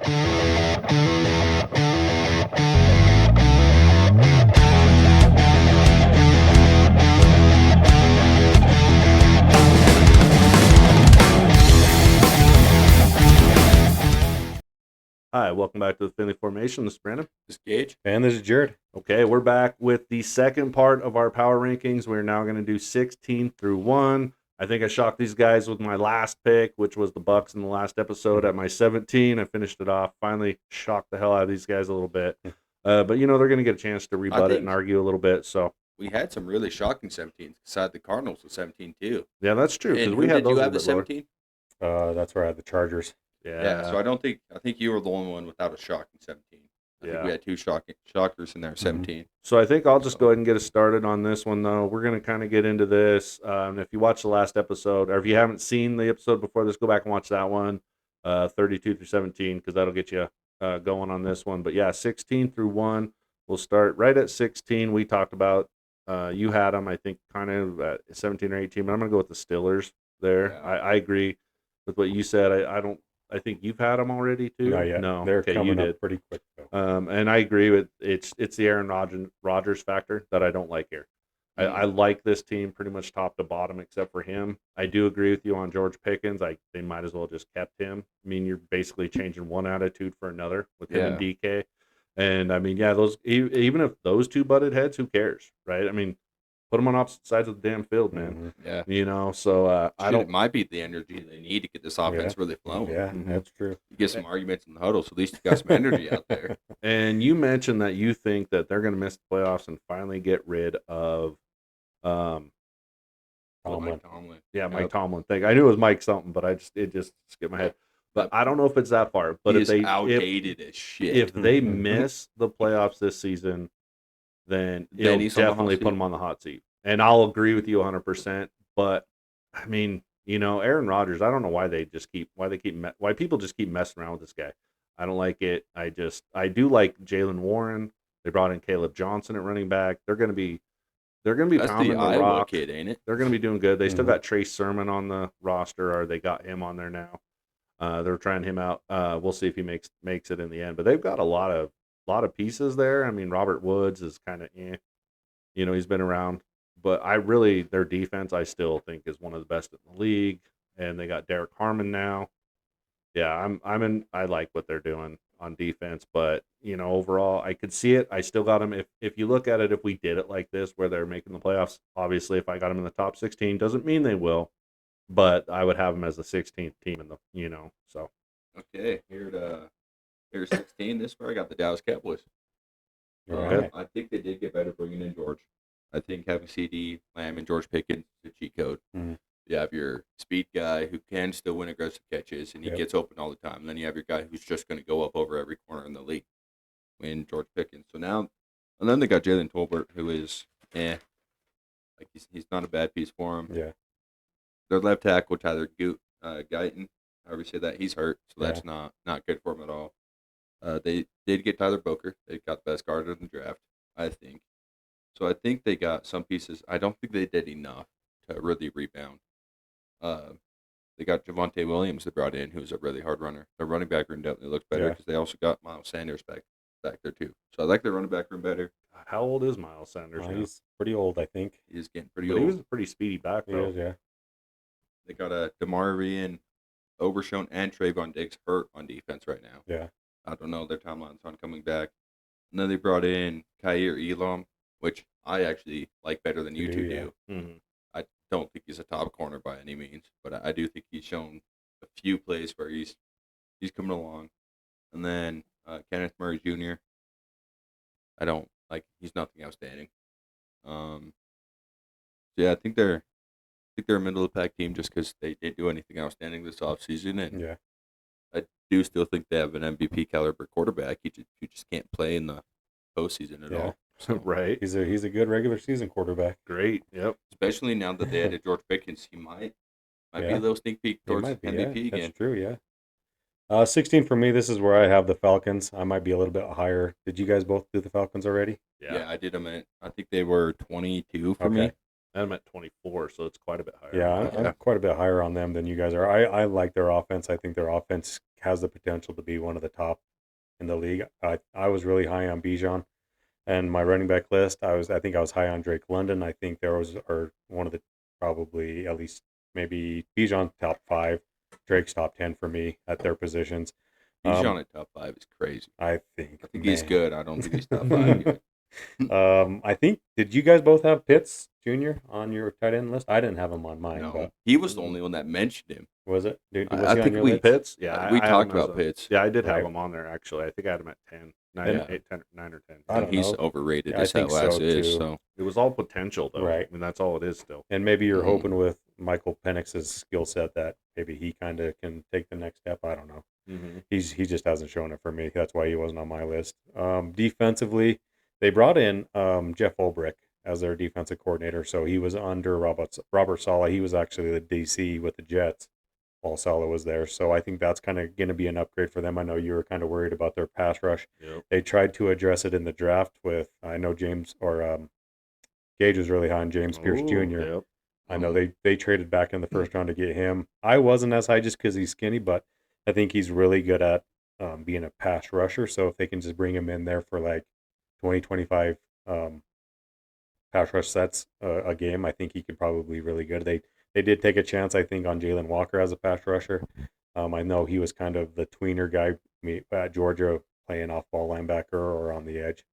Hi, welcome back to the Finley Formation. This is Brandon. This is Gage. And this is Jared. Okay, we're back with the second part of our power rankings. We're now going to do 16 through 1. I think I shocked these guys with my last pick, which was the Bucks in the last episode at my 17. I finished it off. Finally shocked the hell out of these guys a little bit. But, you know, they're going to get a chance to rebut it and argue a little bit. So we had some really shocking 17s. Beside the Cardinals with 17 too. Yeah, that's true. And we had those. You have the 17? That's where I had the Chargers. Yeah. So I think you were the only one without a shocking 17. I think we had two shockers in there, 17. So I think I'll just go ahead and get us started on this one, though. We're going to kind of get into this. If you watched the last episode, or if you haven't seen the episode before this, go back and watch that one, 32 through 17, because that'll get you going on this one. But yeah, 16 through 1. We'll start right at 16. We talked about, you had them, I think, kind of at 17 or 18, but I'm going to go with the Stillers there. Yeah. I agree with what you said. I think you've had them already too. Not yet. No, they're coming up pretty quick though. And I agree with it's the Aaron Rodgers factor that I don't like here. I like this team pretty much top to bottom except for him. I do agree with you on George Pickens. They might as well just kept him. I mean, you're basically changing one attitude for another with him and DK. And I mean, yeah, those even if those two butted heads, who cares, right? I mean, put them on opposite sides of the damn field, man. Mm-hmm. Yeah. You know, so I don't. It might be the energy they need to get this offense really flowing. Yeah, that's true. You get some arguments in the huddle, so at least you got some energy out there. And you mentioned that you think that they're going to miss the playoffs and finally get rid of Tomlin. Mike Tomlin. Yeah, Mike Tomlin. I knew it was Mike something, but it just skipped my head. But I don't know if it's that far. But if they outdated as shit. If they miss the playoffs this season, then it'll definitely put them on the hot seat. And I'll agree with you 100%. But I mean, you know, Aaron Rodgers, I don't know why why people just keep messing around with this guy. I don't like it. I do like Jaylen Warren. They brought in Caleb Johnson at running back. They're going to be pounding the Iowa rock. Kid, ain't it? They're going to be doing good. They still got Trace Sermon on the roster, or they got him on there now. They're trying him out. We'll see if he makes it in the end. But they've got a lot of pieces there. I mean, Robert Woods is kind of you know, he's been around. But their defense, I still think is one of the best in the league. And they got Derek Harmon now. Yeah, I like what they're doing on defense. But, you know, overall, I could see it. I still got them. If you look at it, if we did it like this, where they're making the playoffs, obviously, if I got them in the top 16, doesn't mean they will. But I would have them as the 16th team in the, you know, so. Okay, here's 16. This is where I got the Dallas Cowboys. Right. I think they did get better bringing in George. I think having CD Lamb and George Pickens is a cheat code. Mm-hmm. You have your speed guy who can still win aggressive catches, and he gets open all the time. And then you have your guy who's just going to go up over every corner in the league, when George Pickens. So now, and then they got Jalen Tolbert, who is, like he's not a bad piece for him. Yeah. Their left tackle, Tyler Guyton, however you say that, he's hurt, so that's not good for him at all. They did get Tyler Boker. They got the best guard in the draft, I think. So I think they got some pieces. I don't think they did enough to really rebound. They got Javonte Williams they brought in, who's a really hard runner. Their running back room definitely looks better because they also got Miles Sanders back there too. So I like their running back room better. How old is Miles Sanders now? He's pretty old, I think. He's getting pretty old. He was a pretty speedy back, though. He is, yeah. They got a DeMar Overshown, and Trayvon Diggs hurt on defense right now. Yeah. I don't know their timelines on coming back. And then they brought in Kaiir Elam, which I actually like better than you two do. Mm-hmm. I don't think he's a top corner by any means, but I do think he's shown a few plays where he's coming along. And then Kenneth Murray Jr. I don't like. He's nothing outstanding. So yeah, I think they're a middle of the pack team just because they didn't do anything outstanding this offseason, and I do still think they have an MVP caliber quarterback. He just can't play in the postseason at all. So. Right. He's a good regular season quarterback. Great. Yep. Especially now that they added George Pickens, he might be a little sneak peek towards MVP again. That's true. Yeah. 16 for me. This is where I have the Falcons. I might be a little bit higher. Did you guys both do the Falcons already? Yeah, I did them. I think they were 22 for me. I'm at 24, so it's quite a bit higher. Yeah, than I'm that. quite a bit higher on them than you guys are. I like their offense. I think their offense has the potential to be one of the top in the league. I was really high on Bijan, and my running back list, I think I was high on Drake London. I think there was are one of the probably at least maybe Bijan top 5, Drake's top 10 for me at their positions. Bijan at top 5 is crazy. I think I think he's man. good. I don't think he's top 5 yet. I think did you guys both have Pitts Jr. on your tight end list? I didn't have him on mine, No, but he was the only one that mentioned him. was it? Dude, I was he on think your we- list? Pitts, yeah, We I had talked him as about Pitts. Yeah, I did have Right. him on there actually. I think I had him at 10, 9, Yeah. 8, 10, 9 or 10. I And don't he's know. overrated Yeah, I as hell think so, as is. too. So It was all potential though. Right. I mean, that's all it is still. And maybe you're Mhm. hoping with Michael Penix's skill set that maybe he kind of can take the next step. I don't know. Mm-hmm. He just hasn't shown it for me. That's why he wasn't on my list. Defensively, they brought in Jeff Ulbrich as their defensive coordinator, so he was under Robert Saleh. He was actually the DC with the Jets while Saleh was there. So I think that's kind of going to be an upgrade for them. I know you were kind of worried about their pass rush. Yep. They tried to address it in the draft with I know James or Gage was really high on James Pierce Ooh, Jr. Yep. I know they traded back in the first round to get him. I wasn't as high just because he's skinny, but I think he's really good at being a pass rusher. So if they can just bring him in there for like 20, 25 pass rush sets a game, I think he could probably be really good. They did take a chance, I think, on Jalen Walker as a pass rusher. I know he was kind of the tweener guy at Georgia playing off ball linebacker or on the edge.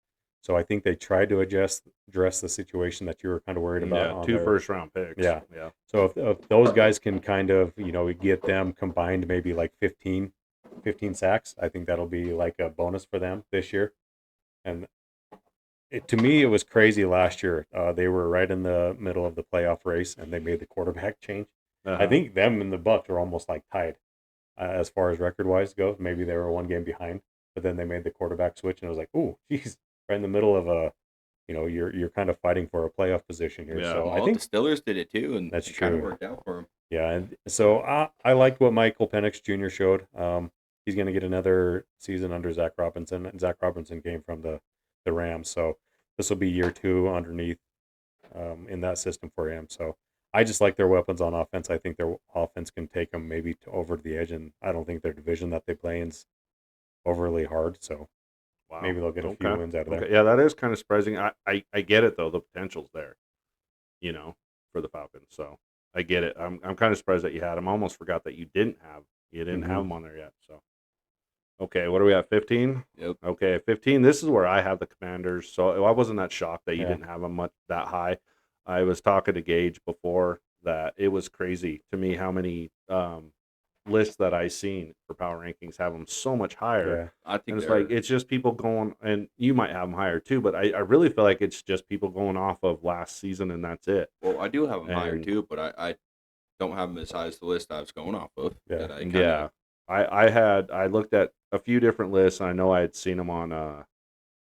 So I think they tried to address the situation that you were kind of worried about. Yeah, on 2 their- first-round picks. Yeah. Yeah. So if those guys can kind of, get them combined maybe like 15 sacks, I think that'll be like a bonus for them this year. And to me, it was crazy last year. They were right in the middle of the playoff race and they made the quarterback change. Uh-huh. I think them and the Bucs are almost like tied as far as record wise goes. Maybe they were one game behind, but then they made the quarterback switch and it was like, oh, geez, right in the middle of a, you're kind of fighting for a playoff position here. Yeah, So well, I think the Steelers did it too, and That's it kind of true. worked out for him. yeah, and so I liked what Michael Penix Jr. showed. He's going to get another season under Zach Robinson, and Zach Robinson came from the Rams, so this will be year 2 underneath in that system for him. So I just like their weapons on offense. I think their offense can take them maybe over the edge, and I don't think their division that they play in's overly hard. So Wow. maybe they'll get a few wins out of there. Yeah, that is kind of surprising. I get it though. The potential's there, for the Falcons. So I get it. I'm kind of surprised that you had him. I almost forgot that you didn't have Mhm. him on there yet. So okay, what are we at? 15. Yep. Okay, 15. This is where I have the Commanders. So I wasn't that shocked that you Yeah. didn't have them much that high. I was talking to Gage before that it was crazy to me how many lists that I seen for power rankings have them so much higher. Yeah, I think And it's they're- like it's just people going, and you might have them higher too, but I really feel like it's just people going off of last season, and that's it. well, I do have them higher and- too, but I don't have them as high as the list I was going off of. Yeah. that I kinda, Yeah, I looked at a few different lists, and I know I had seen them on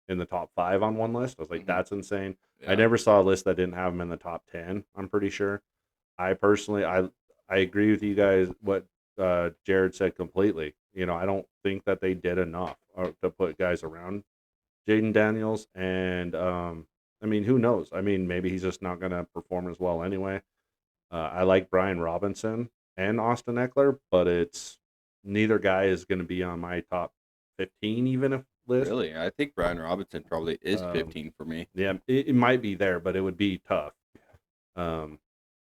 in the top 5 on one list. I was like, Mhm. that's insane. yeah. I never saw a list that didn't have them in the top 10. I'm pretty sure. I personally, I agree with you guys. What Jared said completely. I don't think that they did enough to put guys around Jaden Daniels, and I mean, who knows? I mean, maybe he's just not going to perform as well anyway. I like Brian Robinson and Austin Eckler, but it's neither guy is going to be on my top 15 even if list. Really, I think Brian Robinson probably is Um, 15 for me. Yeah, it might be there, but it would be tough.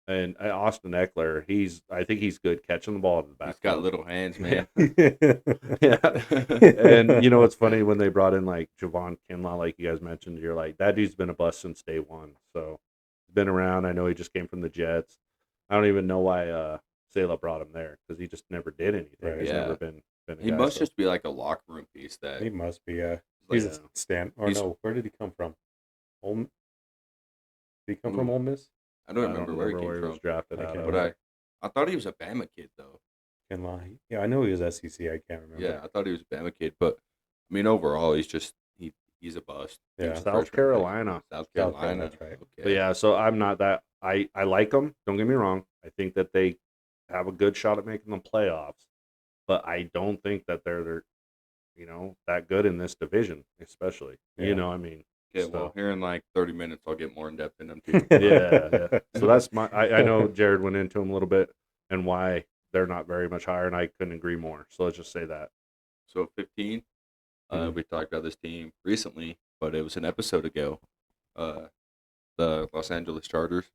And Austin Eckler, I think he's good catching the ball to the back. He's got little hands, man. Yeah. And it's funny when they brought in like Javon Kinlaw, like you guys mentioned, you're like, that dude's been a bust since day one. So he's been around. I know he just came from the Jets. I don't even know why Salah brought him there because he just never did anything. Right. He's Yeah. never been a He guy, must so- just be like a locker room piece that he must be. like, He's Yeah. a stand. Or He's- no, where did he come from? Did he come from Ooh. Ole Miss? I don't remember where he came was from. drafted I out can't of. But I thought he was a Bama kid though. Kinlaw. Yeah, I know he was SEC. I can't remember. Yeah, I thought he was a Bama kid, but I mean overall he's just he's a bust. He Yeah. was a South first-round pick. Carolina. South South Carolina, Carolina. that's right. Okay. But yeah, so I'm not that. I like them. Don't get me wrong. I think that they have a good shot at making the playoffs, but I don't think that they're that good in this division, especially. Yeah. I mean, Okay, So- well, here in like 30 minutes, I'll get more in depth in them too. Yeah. So that's I know Jared went into them a little bit and why they're not very much higher, and I couldn't agree more. So let's just say that. So 15, Mhm. we talked about this team recently, but it was an episode ago. The Los Angeles Chargers,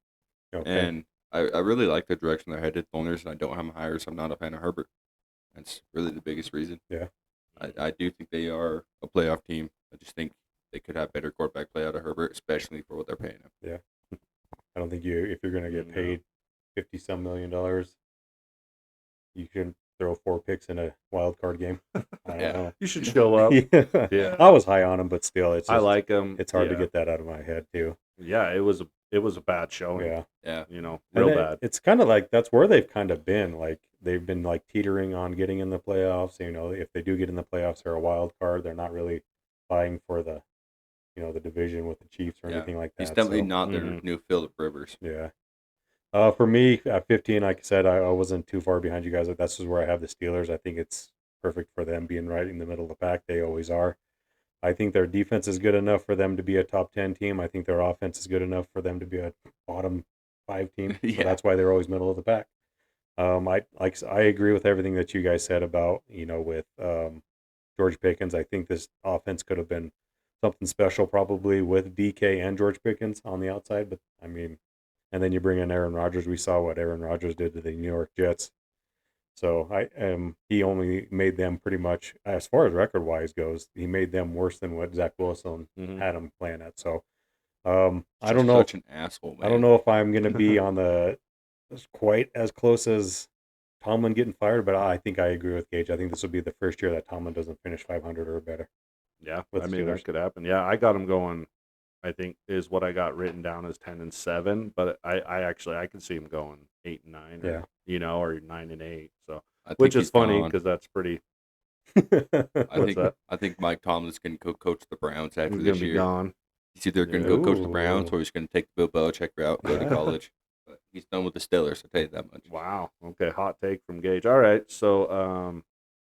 Okay. and I really like the direction they're headed. The only reason I don't have them higher is I'm not a fan of Herbert. That's really the biggest reason. Yeah. I do think they are a playoff team. I just think they could have better quarterback play out of Herbert, especially for what they're paying him. I don't think if you're going to get No. paid $50-some million, you can throw 4 picks in a wild card game. I don't Yeah. know. You should show up. Yeah. Yeah. I was high on him, but still, it's I just, like them. it's hard to get that out of my head too. Yeah, it was a bad showing. Yeah. Yeah. You know, And real it- bad. It's kind of like that's where they've kind of been. Like they've been like teetering on getting in the playoffs. You know, if they do get in the playoffs, they're a wild card. They're not really vying for the, the division with the Chiefs or Yeah. anything like that. He's definitely so, not their Mhm. new Philip Rivers. Yeah. For me, at 15, like I said, I wasn't too far behind you guys. Like, that's just where I have the Steelers. I think it's perfect for them being right in the middle of the pack. They always are. I think their defense is good enough for them to be a top 10 team. I think their offense is good enough for them to be a bottom 5 team. So Yeah. that's why they're always middle of the pack. I agree with everything that you guys said about, with George Pickens. I think this offense could have been something special probably with DK and George Pickens on the outside. But, I mean, and then you bring in Aaron Rodgers. We saw what Aaron Rodgers did to the New York Jets. So he only made them pretty much, as far as record wise goes, he made them worse than what Zach Wilson Mhm. had him playing at. So I Just don't know. Such an asshole, man. I don't know if I'm going to be on the quite as close as Tomlin getting fired, but I think I agree with Gage. I think this will be the first year that Tomlin doesn't finish 500 or better. Yeah, with I the mean Steelers. that could happen. Yeah, I got him going. I think is what I got written down as 10-7, but I could see him going 8-9, or, Yeah. or 9-8. So I think which is he's funny gone. because that's pretty. I What's think that? I think Mike Tomlin's going to go coach the Browns after He's this gonna be year. gone. He's either going to go coach the Browns Ooh. or he's going to take the Bill Belichick route, go to college. But he's done with the Steelers. I'll tell you that much. Wow. Okay, hot take from Gage. All right, so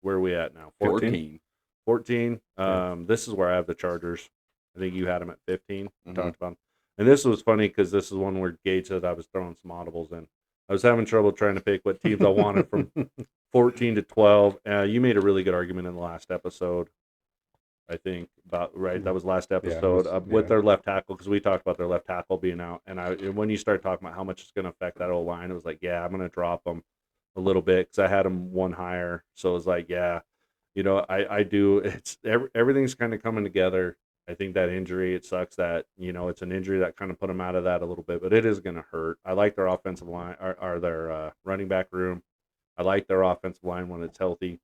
where are we at now? 14. 14. Yeah. This is where I have the Chargers. I think you had them at 15. We Mhm. talked about 'em. And this was funny because this is one where Gage said I was throwing some audibles in. I was having trouble trying to pick what teams I wanted from 14 to 12. You made a really good argument in the last episode. I think about right. That was last episode with yeah. their left tackle because we talked about their left tackle being out. And when you start talking about how much it's going to affect that old line, it was like, yeah, I'm going to drop them a little bit because I had them one higher. So it was like, yeah, I do. It's everything's kind of coming together. I think that injury, it sucks that it's an injury that kind of put them out of that a little bit, but it is going to hurt. I like their offensive line or their running back room. I like their offensive line when it's healthy.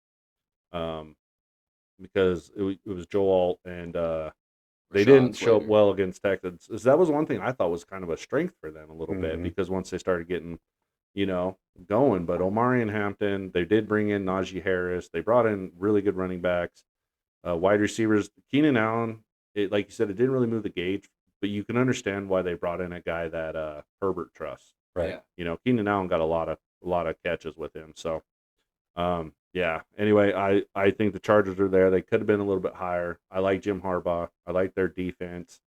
Because it was Joe Alt and they Rashawn didn't show up Slater. well against Texans. That was one thing I thought was kind of a strength for them a little bit Mhm. because once they started getting, going. But Omari and Hampton, they did bring in Najee Harris. They brought in really good running backs, wide receivers. Keenan Allen, like you said, it didn't really move the gauge, but you can understand why they brought in a guy that Herbert trusts. Right. Yeah. Keenan Allen got a lot of catches with him. So, yeah. Anyway, I think the Chargers are there. They could have been a little bit higher. I like Jim Harbaugh. I like their defense.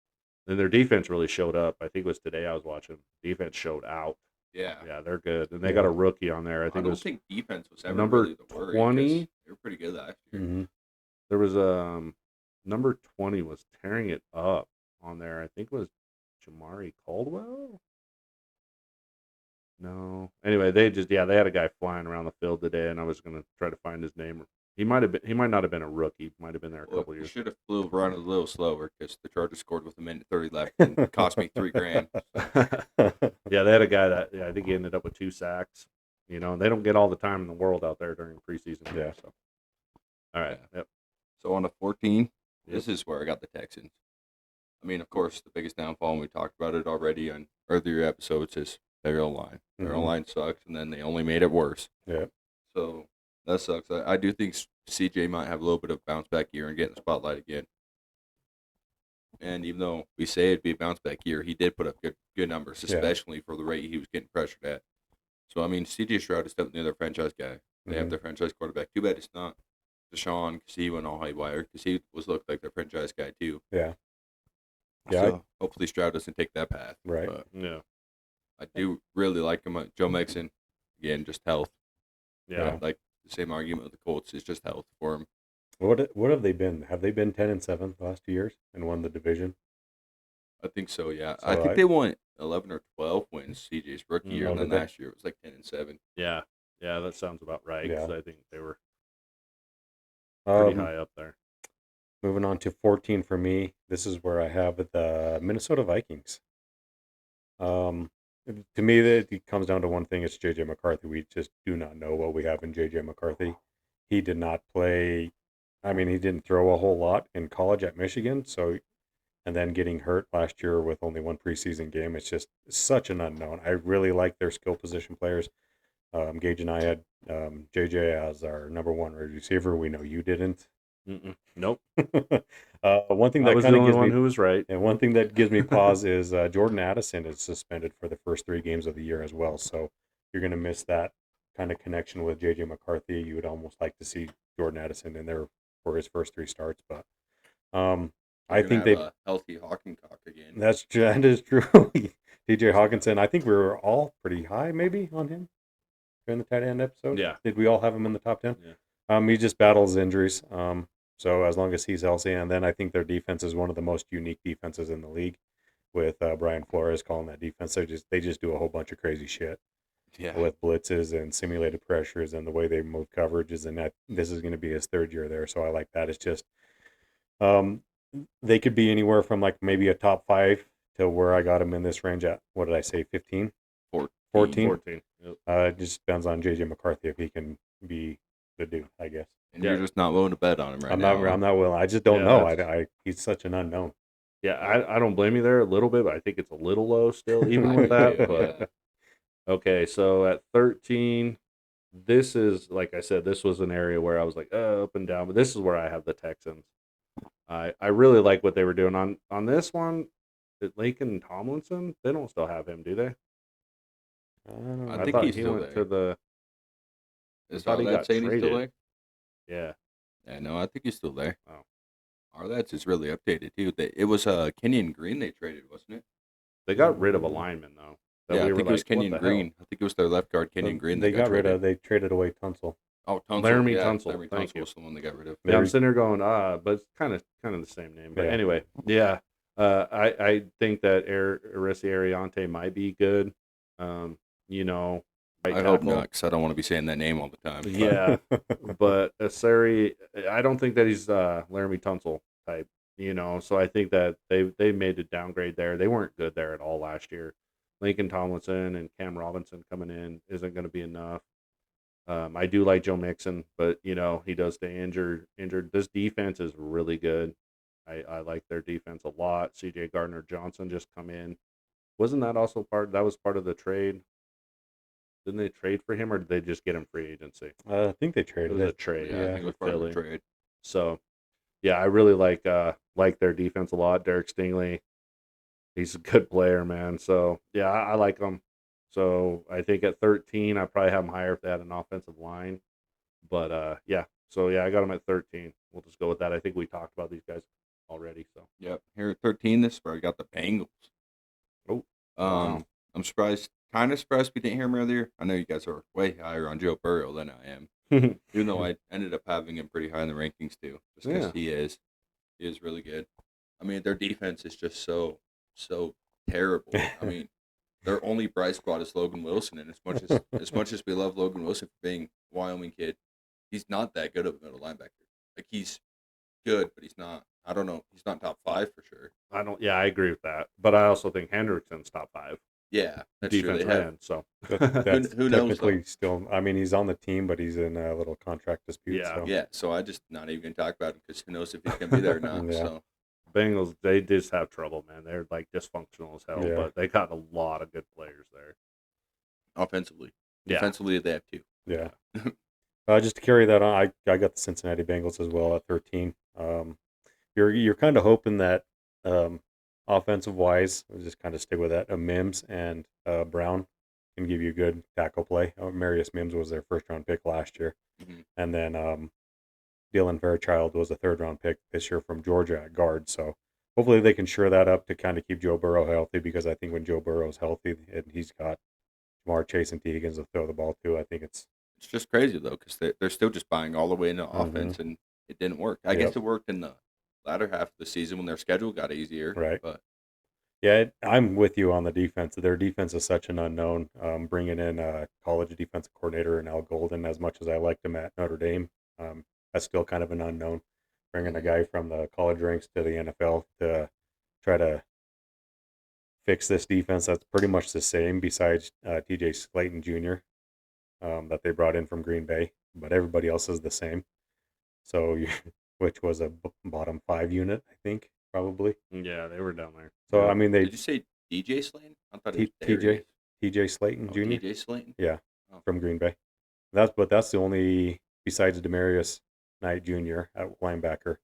And their defense really showed up. I think it was today I was watching. Defense showed out. Yeah. Yeah, they're good. And they got a rookie on there. I I think it don't was think defense was ever number really the worry. 20. 'cause They were pretty good last year. Mhm. there was number 20 was tearing it up on there. I think it was Jamari Caldwell. No. Anyway, they had a guy flying around the field today, and I was gonna try to find his name. He might not have been a rookie. Might have been there a Well, couple you years. should have flew around a little slower because the Chargers scored with a minute 30 left and cost me $3,000. Yeah, they had a guy that I think he ended up with 2 sacks. And they don't get all the time in the world out there during preseason. Yeah. Games, so. All right. Yeah. Yep. So on a 14, Yep. this is where I got the Texans. I mean, of course, the biggest downfall, and we talked about it already on earlier episodes, is their O-line. Their Mhm. O-line sucks, and then they only made it worse. Yeah. So that sucks. I do think CJ might have a little bit of bounce back year and get in the spotlight again. And even though we say it'd be a bounce back year, he did put up good numbers, Yeah. especially for the rate he was getting pressured at. So I mean, CJ Stroud is definitely their franchise guy. They have Mhm. their franchise quarterback. Too bad it's not Deshaun because he went all haywire because he looked like their franchise guy too. Yeah. Yeah, So hopefully Stroud doesn't take that path. Right. But Yeah. I do really like him. Joe Mixon, again, just health. Yeah. Like the same argument with the Colts. It's just health for him. what have they been? Have they been 10-7 the last 2 years and won the division? I think so. Yeah, So I think they won 11 or 12 wins CJ's rookie year, Oh, and then did they? last year it was like 10-7. Yeah. Yeah. That sounds about right. 'Cause Yeah. I think they were pretty Um, high up there. moving on to 14 for me. This is where I have the Minnesota Vikings. To me, it comes down to one thing. It's JJ McCarthy. We just do not know what we have in JJ McCarthy. He did not play. I mean, he didn't throw a whole lot in college at Michigan. So, and then getting hurt last year with only one preseason game, it's just such an unknown. I really like their skill position players. Gage and I had JJ as our number one receiver. We know you didn't. Nope. One thing I that was the kind of only gives one me who was right. and one thing that gives me pause is Jordan Addison is suspended for the first 3 games of the year as well. So you're going to miss that kind of connection with JJ McCarthy. You would almost like to see Jordan Addison in there for his first 3 starts, but I think they a healthy Hawkencock again. that is true. DJ Hawkinson. I think we were all pretty high maybe on him during the tight end episode. Yeah. Did we all have him in the top 10? Yeah. He just battles injuries. So as long as he's healthy, and then I think their defense is one of the most unique defenses in the league, with Brian Flores calling that defense. They just do a whole bunch of crazy shit Yeah. with blitzes and simulated pressures and the way they move coverages. And this is going to be his 3rd year there, so I like that. It's just they could be anywhere from like maybe a top 5 to where I got him in this range at, what did I say, 15? 14? 14. Yep. It just depends on JJ McCarthy if he can be the dude, I guess. And Yeah. you're just not willing to bet on him right I'm now. not willing. I just don't Yeah, know. that's- He's such an unknown. Yeah, I don't blame you there a little bit, but I think it's a little low still, even with I that. do, But yeah. okay, so at 13, this is like I said, this was an area where I was like up and down, but this is where I have the Texans. I really like what they were doing on this one. Laken Tomlinson, they don't still have him, do they? I don't know. I think thought he's he still went there. to the Is thought he Arlette got saying he's still traded. there? yeah. Yeah, no, I think he's still there. Oh. Arlette's is really updated too. It was Kenyon Green they traded, wasn't it? They got rid of a lineman though. that Yeah, we I were think it was like, what Kenyon the hell? Green. I think it was their left guard, Kenyon Green. They got rid traded. of. They traded away Tunsil. Oh, Tunsil. Laramie yeah, Tunsil, Laramie thank Tunsil you. was the one they got rid of. Yeah, I'm Very- sitting there going, but it's kind of the same name. But Yeah. anyway, yeah, I think that Arisi Ariante might be good. Right I hope tackle. not, because I don't want to be saying that name all the time. But Yeah, but Asari, I don't think that he's Laramie Tunsil type. So I think that they made a downgrade there. They weren't good there at all last year. Lincoln Tomlinson and Cam Robinson coming in isn't going to be enough. I do like Joe Mixon, but he does stay injured. This defense is really good. I like their defense a lot. C.J. Gardner-Johnson just come in. Wasn't that also that was part of the trade? Didn't they trade for him, or did they just get him free agency? I think they It traded was a it. trade. yeah, I think it was with part of the Philly. trade. So, yeah, I really like their defense a lot. Derek Stingley, he's a good player, man. So, yeah, I like him. So, I think at 13, I probably have him higher if they had an offensive line. But, yeah. So, yeah, I got him at 13. We'll just go with that. I think we talked about these guys already. So, Yep. Here at 13, this is where I got the Bengals. Oh, wow. I'm surprised, kind of surprised we didn't hear him earlier. I know you guys are way higher on Joe Burrow than I am, even though I ended up having him pretty high in the rankings too, just because Yeah. he is really good. I mean, their defense is just so terrible. I mean, their only bright spot is Logan Wilson, and as much as we love Logan Wilson for being a Wyoming kid, he's not that good of a middle linebacker. Like, he's good, but he's not. I don't know. He's not top 5 for sure. I agree with that. But I also think Hendrickson's top 5 Yeah, that's true. defensive They have, end. So, That's Who knows, technically still. I mean, he's on the team, but he's in a little contract dispute. Yeah. So. yeah. So I just not even gonna talk about him because who knows if he's gonna be there or not. Yeah. So Bengals, they just have trouble, man. They're like dysfunctional as hell, Yeah. but they got a lot of good players there. offensively, Yeah. defensively they have 2. Yeah. Just to carry that on, I got the Cincinnati Bengals as well at 13. You're kind of hoping that offensive wise, we'll just kind of stick with that. Mims and Brown can give you good tackle play. Marius Mims was their first round pick last year, Mhm. and then Dylan Fairchild was a third round pick this year from Georgia at guard. So hopefully they can shore that up to kind of keep Joe Burrow healthy, because I think when Joe Burrow's healthy and he's got Jamar Chase and T. Higgins to throw the ball to, I think it's It's just crazy though, because they're still just buying all the way into Mhm. offense, and it didn't work. I guess Yep. it worked in the latter half of the season when their schedule got easier. Right. But Yeah, I'm with you on the defense. Their defense is such an unknown. Bringing in a college defensive coordinator and Al Golden, as much as I liked him at Notre Dame, that's still kind of an unknown. Bringing a Mhm. guy from the college ranks to the NFL to try to fix this defense that's pretty much the same, besides T.J. Slayton Jr. That they brought in from Green Bay, but everybody else is the same. So, which was a bottom 5 unit, I think, probably. Yeah, they were down there. So Yeah. I mean, did you say DJ Slayton? I thought it was Darius. TJ Slayton Oh, Jr. TJ Slayton. Yeah, Oh. from Green Bay. That's the only, besides Demarius Knight Jr. at linebacker,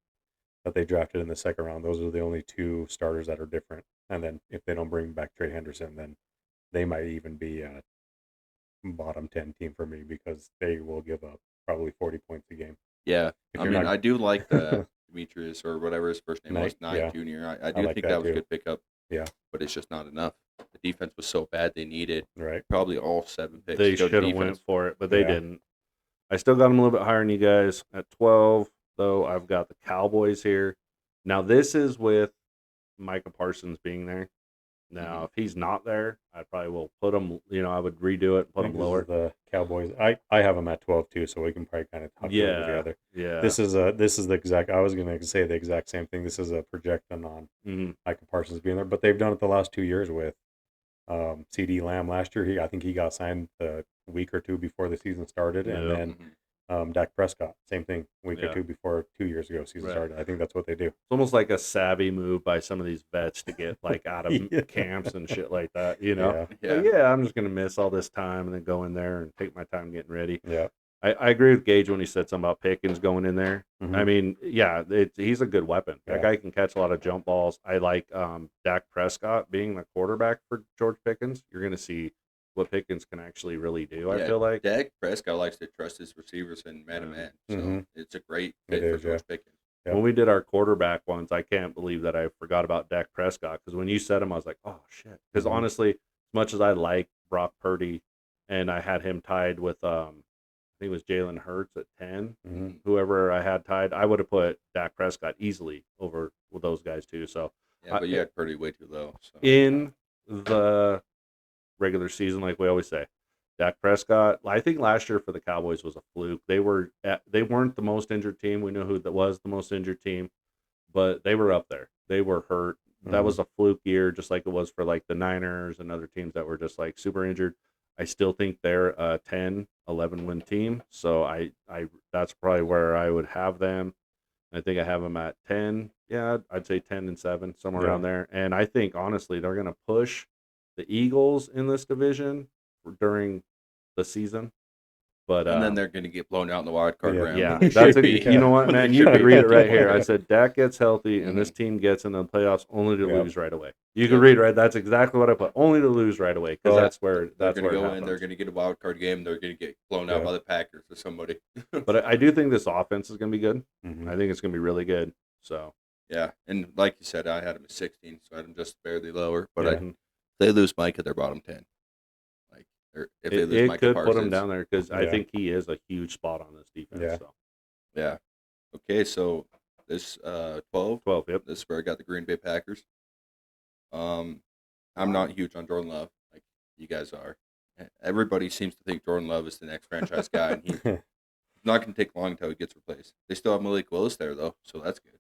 that they drafted in the second round. Those are the only 2 starters that are different. And then if they don't bring back Trey Henderson, then they might even be a bottom 10 team for me, because they will give up probably 40 points a game. Yeah, If I you're mean, not- I do like the Demetrius or whatever his first name was, Knight, Knight yeah. Jr. I do like think that that was a too. good pickup. Yeah. But it's just not enough. The defense was so bad they needed Right. probably all 7 picks. They to go should to have went defense. for it, but they Yeah. didn't. I still got them a little bit higher than you guys at 12, though. I've got the Cowboys here. Now, this is with Micah Parsons being there. Now, if he's not there, I probably will put him, I would redo it and I put think him this is lower. the Cowboys. I have them at 12 too, so we can probably kind of talk to them Yeah. together. Yeah. This is the exact. I was going to say the exact same thing. This is a projection on Mhm. Micah Parsons being there, but they've done it the last 2 years with CD Lamb. Last year, I think he got signed a week or 2 before the season started, and Yep. then Mhm. Dak Prescott, same thing, week Yeah. or 2 before 2 years ago season Right. started. I think that's what they do. It's almost like a savvy move by some of these vets to get like out of Yeah. camps and shit like that, Yeah, Yeah. Yeah, I'm just gonna miss all this time and then go in there and take my time getting ready. yeah. I agree with Gage when he said something about Pickens going in there. Mhm. I mean, yeah, he's a good weapon. That Yeah. guy can catch a lot of jump balls. I like Dak Prescott being the quarterback for George Pickens. You're gonna see what Pickens can actually really do. I Yeah, feel like. Dak Prescott likes to trust his receivers and man to Yeah. man, so Mhm. it's a great It fit for is, George Pickens. Yep. When we did our quarterback ones, I can't believe that I forgot about Dak Prescott, because when you said him, I was like, oh shit. Because Mhm. honestly, as much as I like Brock Purdy, and I had him tied with I think it was Jalen Hurts at 10. Mhm. Whoever I had tied, I would have put Dak Prescott easily over with those guys too. So Yeah, but you had Purdy way too low. So in the regular season, like we always say, Dak Prescott, I think last year for the Cowboys was a fluke. They weren't the most injured team. We know who that was the most injured team, but they were up there. They were hurt. That was a fluke year, just like it was for like the Niners and other teams that were just like super injured. I still think they're a 10, 11 win team. So I that's probably where I would have them. I think I have them at 10. Yeah, I'd say 10 and 7, somewhere Yeah. around there. And I think honestly, they're going to push the Eagles in this division during the season. But and then they're going to get blown out in the wild card Yeah. round. yeah, when they that's should a, be. you know what, when they man, you should could be. read it right here. I said Dak gets healthy, and this Mhm. team gets into the playoffs only to Yep. lose right away. You Yep. can read it right. That's exactly what I put. Only to lose right away, because Well, that's where They're that's going where to it go in. happens. They're going to get a wild card game. They're going to get blown out Yeah. by the Packers or somebody. But I do think this offense is going to be good. Mhm. I think it's going to be really good. So Yeah, and like you said, I had them at 16, so I had them just barely lower. But Yeah. if they lose Micah, they're bottom 10. Like, or if they lose it Micah could Parsons, put him down there, because I Yeah. think he is a huge spot on this defense. Yeah. So Yeah. Okay, so this 12, 12, yep. this is where I got the Green Bay Packers. I'm not huge on Jordan Love, like you guys are. Everybody seems to think Jordan Love is the next franchise guy, and he's not going to take long until he gets replaced. They still have Malik Willis there, though, so that's good.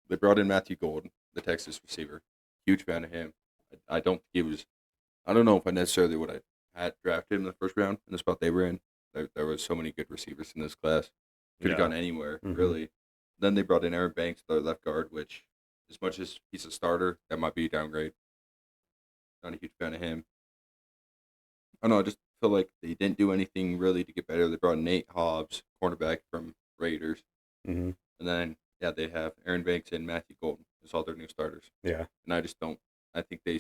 They brought in Matthew Golden, the Texas receiver. Huge fan of him. I don't think he was. I don't know if I necessarily would have had drafted him in the first round in the spot they were in. There was so many good receivers in this class. Could have Yeah. gone anywhere, Mhm. really. Then they brought in Aaron Banks, their left guard, which, as much as he's a starter, that might be a downgrade. Not a huge fan of him. I don't know. I just feel like they didn't do anything really to get better. They brought in Nate Hobbs, cornerback from Raiders. Mhm. And then, yeah, they have Aaron Banks and Matthew Golden as all their new starters. Yeah. And I just don't. I think they,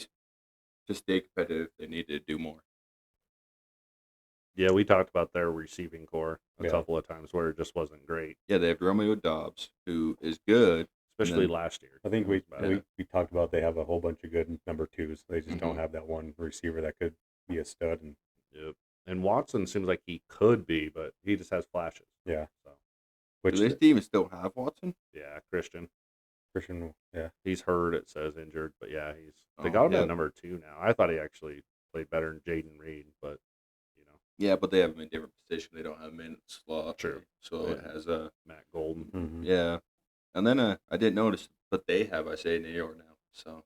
to stay competitive, they need to do more. Yeah, we talked about their receiving core a Yeah. couple of times where it just wasn't great. Yeah, they have Romeo Dobbs, who is good, especially then- last year. I think It we, was bad. we we talked about they have a whole bunch of good number twos. They just don't Mhm. have that one receiver that could be a stud. And Yep. And Watson seems like he could be, but he just has flashes. yeah, So which Do they even still have Watson? yeah, Christian. Christian, yeah, He's hurt. It says injured, but yeah, they Oh, got him yeah. at number 2 now. I thought he actually played better than Jaden Reed, but you know, Yeah, but they have him in different position. They don't have him in slot. True. So it Yeah. has Matt Golden. mhm. yeah. And then I didn't notice, but they have Isaiah Nayor now. So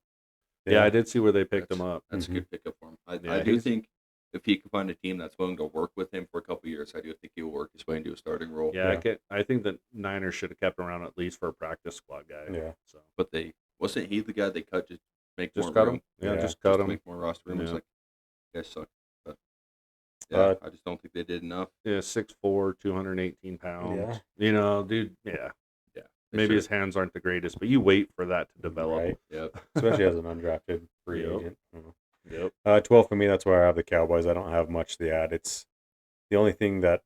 Yeah, I did see where they picked That's- him up. that's Mhm. a good pickup for him. I Yeah, do he's- think if he can find a team that's willing to work with him for a couple years, I do think he'll work his way into a starting role. Yeah, Yeah. I think the Niners should have kept him around at least for a practice squad guy. Yeah. So But wasn't he the guy they cut just make just more cut room? him. Yeah, Yeah, just cut to him. make more roster room. It's Yeah. like, you guys suck. But yeah, Uh, I just don't think they did enough. Yeah, 6'4", 218 pounds. Yeah. You know, dude. Yeah, Yeah, maybe his hands aren't the greatest, but you wait for that to develop. right? Yep. Especially as an undrafted free Yep. agent. I don't know. Yep. 12 for me. That's why I have the Cowboys. I don't have much to add. It's the only thing that's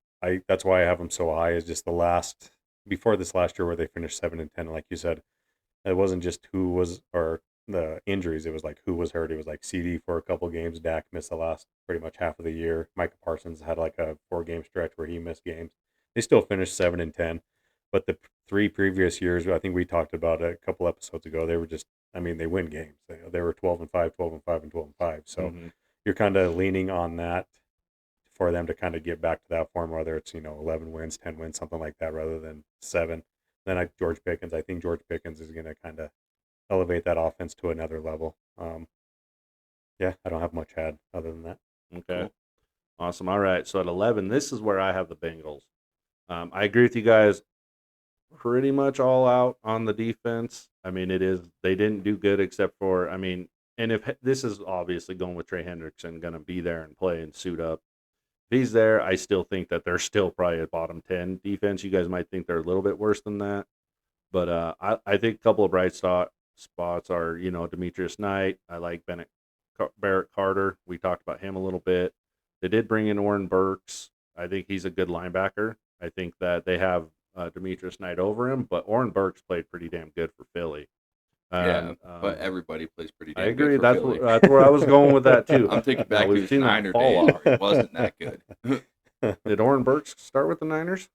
why I have them so high is just before this last year where they finished 7-10. Like you said, it wasn't just who was or the injuries. It was like who was hurt. It was like CD for a couple games. Dak missed the last pretty much half of the year. Micah Parsons had like a 4-game stretch where he missed games. They still finished 7-10, but the 3 previous years, I think we talked about it a couple episodes ago. They were just, I mean, they win games. They were 12-5, 12-5, and 12-5. So Mhm. you're kind of leaning on that for them to kind of get back to that form, whether it's 11 wins, 10 wins, something like that, rather than 7. Then I think George Pickens is going to kind of elevate that offense to another level. Yeah, I don't have much to add other than that. Okay. Cool. Awesome. All right. So at 11, this is where I have the Bengals. I agree with you guys pretty much all out on the defense. I mean, they didn't do good except for, I mean, and if this is obviously going with Trey Hendrickson, going to be there and play and suit up. If he's there, I still think that they're still probably a bottom 10 defense. You guys might think they're a little bit worse than that. But I think a couple of bright spots are, Demetrius Knight. I like Barrett Carter. We talked about him a little bit. They did bring in Oren Burks. I think he's a good linebacker. I think that they have Demetrius Knight over him, but Oren Burks played pretty damn good for Philly. Yeah, And, but everybody plays pretty I damn agree. good for That's Philly. that's where I was going with that too. I'm thinking back to we've his seen that Niner fall days off. where he wasn't that good. Did Oren Burks start with the Niners?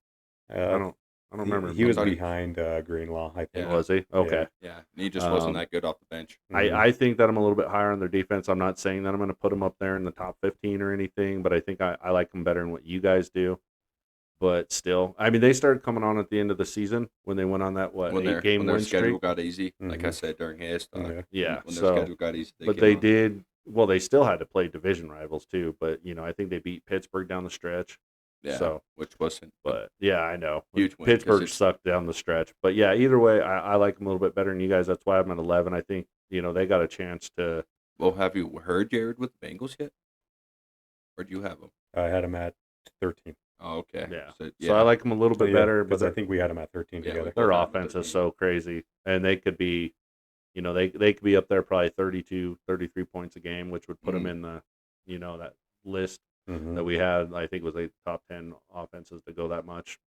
I Uh, don't remember. he was thought he- behind Greenlaw, I think. Yeah. Was he? Okay. Yeah, and he just wasn't Um, that good off the bench. Mhm. I think that I'm a little bit higher on their defense. I'm not saying that I'm going to put them up there in the top 15 or anything, but I think I like them better than what you guys do. But still, I mean, they started coming on at the end of the season when they went on that When 8-game their win schedule streak. got easy, like I Mhm. said during his talk. Yeah. Yeah, When so- their schedule got easy, But came they on. did well. They still had to play division rivals too. But I think they beat Pittsburgh down the stretch. Yeah, So, which wasn't. but yeah, I know Huge win, 'cause Pittsburgh it's- sucked down the stretch. But yeah, either way, I like them a little bit better than you guys. That's why I'm at 11. I think they got a chance to. Well, have you heard Jared with the Bengals yet? Or do you have him? I had him at 13. Oh, okay. Yeah. So, So I like them a little bit better. But because I think we had him at 13 Yeah, together. we- their both have them at offense is 13. so crazy, and they could be, they could be up there probably 32, 33 points a game, which would put them in the, that list Mhm. that we had. I think it was like top 10 offenses to go that much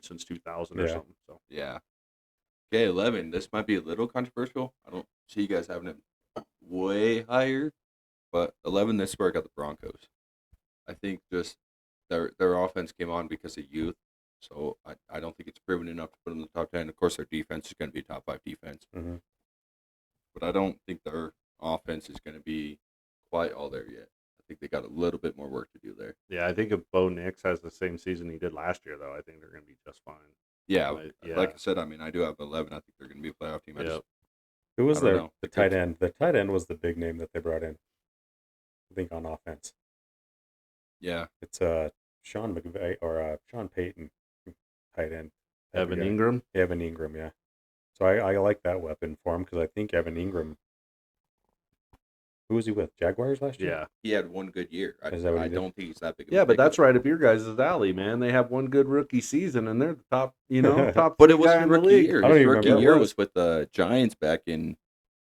since 2000 or Yeah. something. So Yeah. Okay, 11. This might be a little controversial. I don't see you guys having it way higher, but 11. This is where I got the Broncos. I think just their offense came on because of youth, so I don't think it's proven enough to put them in the top 10. Of course, their defense is going to be a top 5 defense, Mhm. but I don't think their offense is going to be quite all there yet. I think they got a little bit more work to do there. yeah, I think if Bo Nix has the same season he did last year, though, I think they're going to be just fine. Yeah, Like, like I said, I mean, I do have 11. I think they're going to be a playoff team. I Yep. just, Who was I don't their know. the tight end? The tight end was the big name that they brought in. I think on offense. yeah, It's Sean McVay or Sean Payton, tight end. type of Evan guy. Ingram. Evan Ingram, yeah. So I like that weapon for him because I think Evan Ingram. Who was he with? Jaguars last year? Yeah. he had one good year. Is that what I he did? don't think he's that big. Of a Yeah, but pickup. that's right up your guys' alley, man. They have one good rookie season, and they're the top, top But three it was guy his in the rookie league. year. I don't His even rookie remember. year It was with the Giants back in.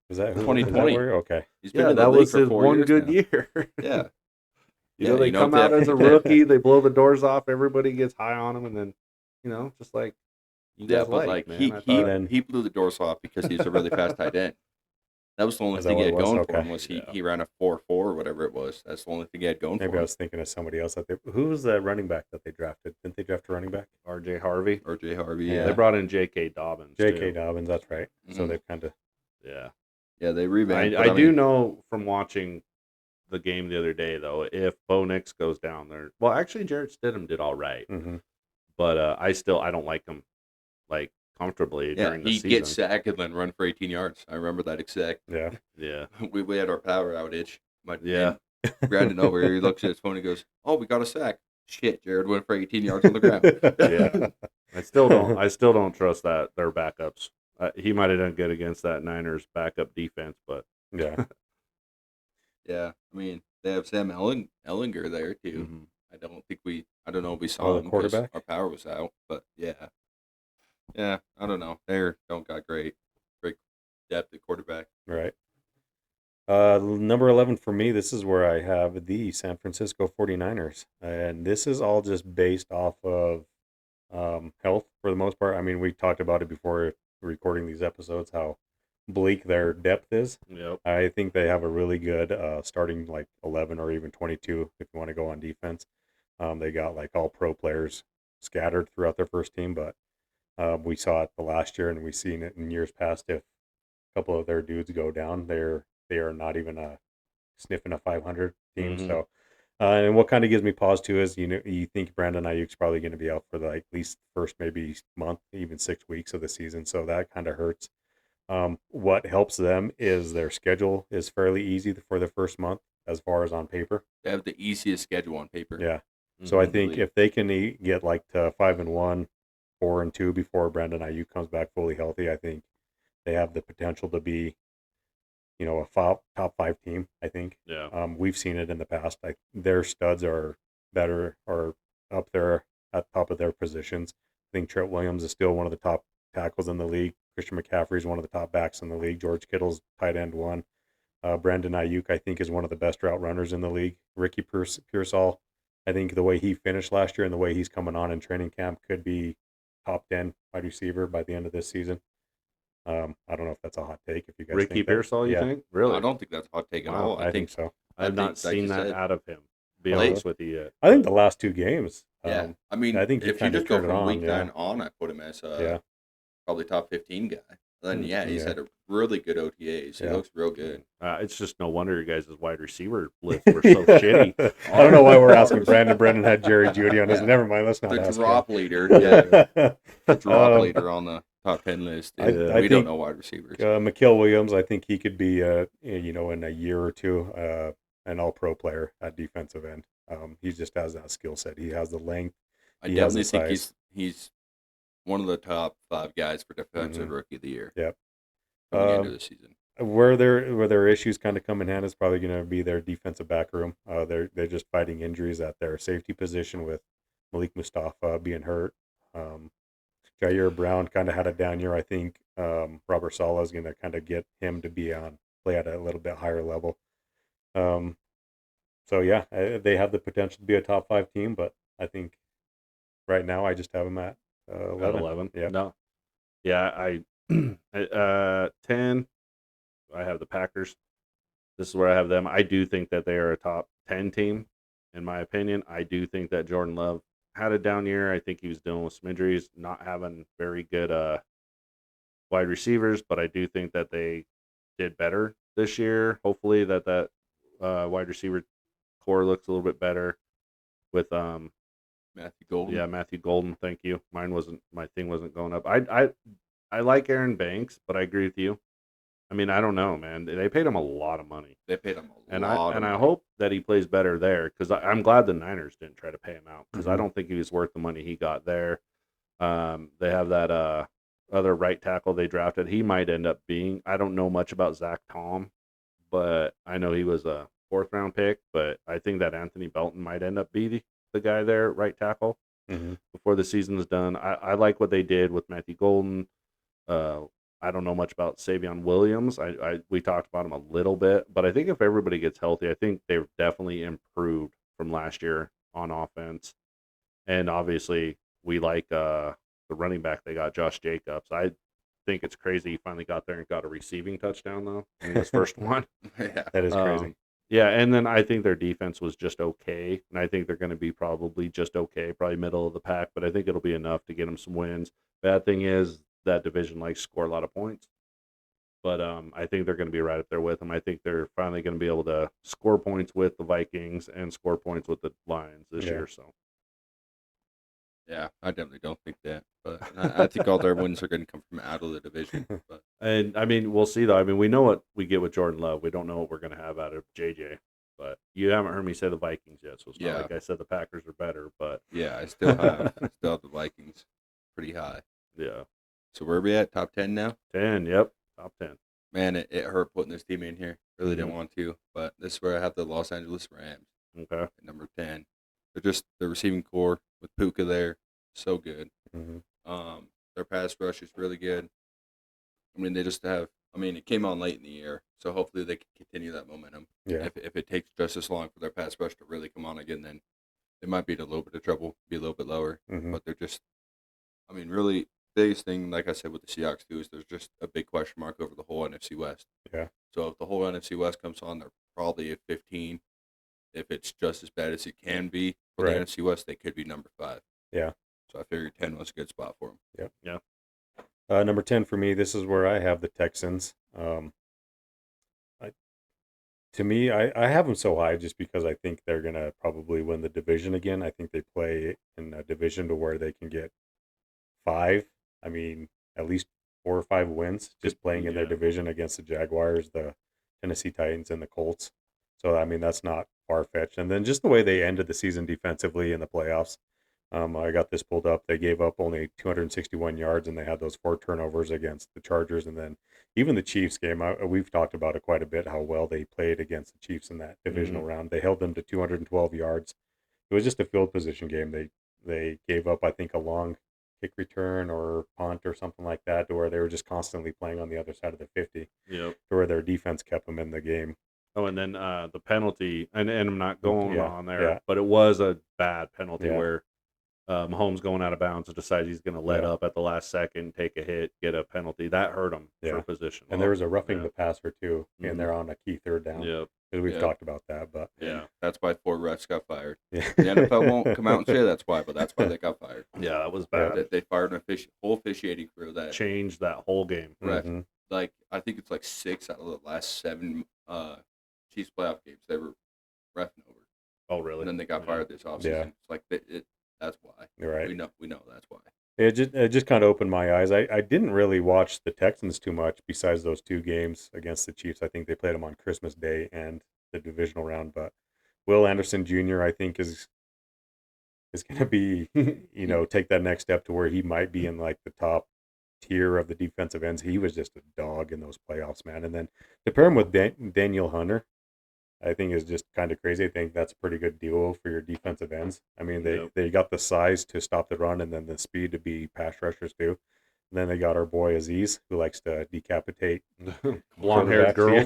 Was that who? 2020. Is that where? Okay. He's been Yeah, in the that league was for his 4 one years good now. year. Yeah, They you know, come if out they- as a rookie, they blow the doors off, everybody gets high on them, and then, just like you Yeah, guys but like, like man. he I he thought, he blew the doors off because he was a really fast tight end. That was the only Is that thing what he it had was? going for Okay. him was Yeah. he ran a 4.4 or whatever it was. That's the only thing he had going Maybe for I him. was thinking of somebody else that who was the running back that they drafted? Didn't they draft a running back? R.J. Harvey. Or Jay Harvey. Yeah. Yeah, They brought in J.K. Dobbins. J.K. Too. Dobbins, that's right. So Mhm. they've kind of Yeah. yeah, they revamped. I but do mean, know from watching the game the other day, though, if Bo Nix goes down there, well, actually, Jarrett Stidham did all right, but I don't like him like comfortably yeah, during the he season. gets sacked and then run for 18 yards. I remember that exact. yeah. Yeah, We had our power outage. Yeah. and Brandon over here, he looks at his phone and goes, "Oh, we got a sack." Shit, Jared went for 18 yards on the ground. Yeah. I still don't trust that their backups. He might have done good against that Niners backup defense, but Yeah. Yeah, I mean they have Sam Ellinger there too. mhm. I don't know if we saw Oh, the him 'cause quarterback? our power was out, but yeah, I don't know. They don't got great depth at quarterback. Right. Number 11 for me, this is where I have the San Francisco 49ers. And this is all just based off of health for the most part. I mean, we talked about it before recording these episodes, how bleak their depth is. Yep. I think they have a really good starting like 11 or even 22 if you want to go on defense. They got like all pro players scattered throughout their first team, but we saw it the last year and we've seen it in years past. If a couple of their dudes go down, they are not even sniffing a 500 team. Mhm. So, and what kind of gives me pause too is you think Brandon Ayuk's probably going to be out for like at least first maybe month, even 6 weeks of the season. So that kind of hurts. What helps them is their schedule is fairly easy for the first month as far as on paper. They have the easiest schedule on paper. Yeah. So I Mhm. think if they can get like to 5-1, 4-2 before Brandon Ayuk comes back fully healthy, I think they have the potential to be, a top 5 team. I think. Yeah. We've seen it in the past. Their studs are better or up there at the top of their positions. I think Trent Williams is still one of the top tackles in the league. Christian McCaffrey is one of the top backs in the league. George Kittle's tight end 1. Brandon Ayuk, I think, is one of the best route runners in the league. Ricky Pearsall, I think the way he finished last year and the way he's coming on in training camp could be top 10 wide receiver by the end of this season. I don't know if that's a hot take. If you guys Ricky think that. Pearsall, you Yeah, think? Really? I don't think that's a hot take at Wow, all. I think so. I have I not think, like seen you that said, out of him. Be Well, honest with you yet. I think the last 2 games. Yeah, I mean, I think you if you kinda just go turn it from on, week yeah. 9 on, I put him as Yeah. probably top 15 guy. Then yeah, he's Yeah. had a really good OTAs. He Yeah. looks real good. It's just no wonder your guys' wide receiver lists were so shitty. I don't know why we're asking Brandon. Brendan had Jerry Judy on his. Yeah. Never mind. Let's not The ask drop leader, yeah, him. the drop Um, leader on the top 10 list. I we think, don't know wide receivers. Mikael Williams, I think he could be, in a year or two, an all-pro player at defensive end. He just has that skill set. He has the length. I he has definitely the think size. he's one of the top 5 guys for defensive Mhm. rookie of the year. Yep. Coming into the season. Where their issues kind of come in hand is probably going to be their defensive back room. They're just fighting injuries at their safety position with Malik Mustafa being hurt. Jair Brown kind of had a down year. I think Robert Saleh is going to kind of get him to play at a little bit higher level. So yeah, they have the potential to be a top 5 team, but I think right now I just have them at 11. At 11. Yeah. No. Yeah, I 10. I have the Packers. This is where I have them. I do think that they are a top 10 team, in my opinion. I do think that Jordan Love had a down year. I think he was dealing with some injuries, not having very good wide receivers, but I do think that they did better this year. Hopefully that wide receiver core looks a little bit better with Matthew Golden. Yeah, Matthew Golden. Thank you. My thing wasn't going up. I like Aaron Banks, but I agree with you. I mean, I don't know, man. They paid him a lot of money, They paid him a and lot. I hope that he plays better there because I'm glad the Niners didn't try to pay him out because I Mhm. don't think he was worth the money he got there. They have that other right tackle they drafted. He might end up being. I don't know much about Zach Tom, but I know he was a 4th-round pick. But I think that Anthony Belton might end up be the guy there, right tackle, before the season is done. I like what they did with Matthew Golden. I don't know much about Savion Williams. We talked about him a little bit, but I think if everybody gets healthy, I think they've definitely improved from last year on offense. And obviously, we like the running back they got, Josh Jacobs. I think it's crazy he finally got there and got a receiving touchdown though in his first one. Yeah. That is crazy. Yeah, and then I think their defense was just okay, and I think they're going to be probably just okay, probably middle of the pack, but I think it'll be enough to get them some wins. Bad thing is that division likes to score a lot of points, but I think they're going to be right up there with them. I think they're finally going to be able to score points with the Vikings and score points with the Lions this Yeah. year. So Yeah, I definitely don't think that. But I think all their wins are going to come from out of the division. But And I mean, we'll see though. I mean, we know what we get with Jordan Love. We don't know what we're going to have out of JJ. But you haven't heard me say the Vikings yet, so it's Yeah. not like I said the Packers are better. But yeah, I still have the Vikings pretty high. yeah, So where are we at? Top 10 now? 10. Yep, top 10. Man, it hurt putting this team in here. Really Mm-hmm. didn't want to, but this is where I have the Los Angeles Rams Okay. at number 10. They're just the receiving core with Puka there, so good. Mhm. Their pass rush is really good. I mean, they just have. I mean, it came on late in the year, so hopefully they can continue that momentum. Yeah. If it takes just as long for their pass rush to really come on again, then they might be in a little bit of trouble, be a little bit lower. Mhm. But they're just. I mean, really, biggest thing, like I said with the Seahawks too, is there's just a big question mark over the whole NFC West. Yeah. So if the whole NFC West comes on, they're probably at 15. If it's just as bad as it can be for Right. the NFC West, they could be number 5. Yeah. So I figured 10 was a good spot for them. Number 10 for me, this is where I have the Texans. To me, I have them so high just because I think they're going to probably win the division again. I think they play in a division to where they can get 5. I mean, at least 4 or 5 wins just playing in their Yeah. division against the Jaguars, the Tennessee Titans, and the Colts. So, I mean, that's not far-fetched. And then just the way they ended the season defensively in the playoffs. I got this pulled up. They gave up only 261 yards, and they had those 4 turnovers against the Chargers. And then even the Chiefs game, we've talked about it quite a bit, how well they played against the Chiefs in that divisional round. They held them to 212 yards. It was just a field position game. They gave up, I think, a long kick return or punt or something like that, to where they were just constantly playing on the other side of the 50, Yep. to where their defense kept them in the game. Oh, and then the penalty, and I'm not going Yeah, on there, yeah. but it was a bad penalty Yeah. where Mahomes going out of bounds and decides he's going to let Yeah. up at the last second, take a hit, get a penalty. That hurt him Yeah. for position. And there was a roughing yeah. the passer, too, Mhm. and they're on a key third down. Yep. We've Yeah. talked about that, but Yeah. That's why 4 refs got fired. yeah. The NFL won't come out and say that's why, but that's why they got fired. Yeah, that was Yeah. bad. They fired an whole officiating crew that, Changed that whole game. ref, Mhm. like, I think it's like 6 out of the last 7 Chiefs playoff games they were reffing over. Oh, really? And then they got Yeah. fired this offseason. Yeah. It's like, that's why. You're right. We know that's why. It just kind of opened my eyes. I didn't really watch the Texans too much besides those 2 games against the Chiefs. I think they played them on Christmas Day and the divisional round. But Will Anderson Jr., I think, is going to be, take that next step to where he might be in like the top tier of the defensive ends. He was just a dog in those playoffs, man. And then to pair him with Daniel Hunter, I think is just kind of crazy. I think that's a pretty good duo for your defensive ends. I mean, Yep. they got the size to stop the run and then the speed to be pass rushers too. And then they got our boy Aziz, who likes to decapitate Blonde-haired girl.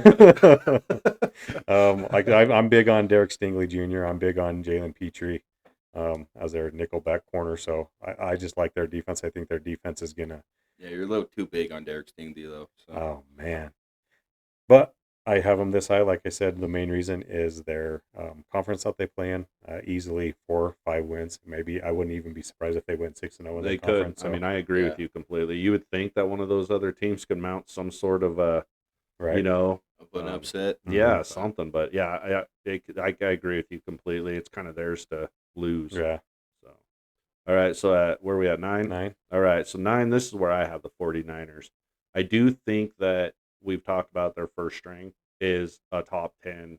quarterbacks. I'm big on Derek Stingley Jr. I'm big on Jalen Petrie as their nickelback corner. So I just like their defense. I think their defense is gonna. Yeah, you're a little too big on Derek Stingley, though. So. Oh man, but I have them this high. Like I said, the main reason is their conference that they play in. Easily 4 or 5 wins. Maybe I wouldn't even be surprised if they went 6-0 in They the could. conference. I mean, I agree with you completely. You would think that one of those other teams could mount some sort of right. Of an um, upset. yeah, Mhm. something. But yeah, I agree with you completely. It's kind of theirs to lose. Yeah, So, all right. So where are we at? 9? 9. All right. So 9, this is where I have the 49ers. I do think that we've talked about their first string is a top 10,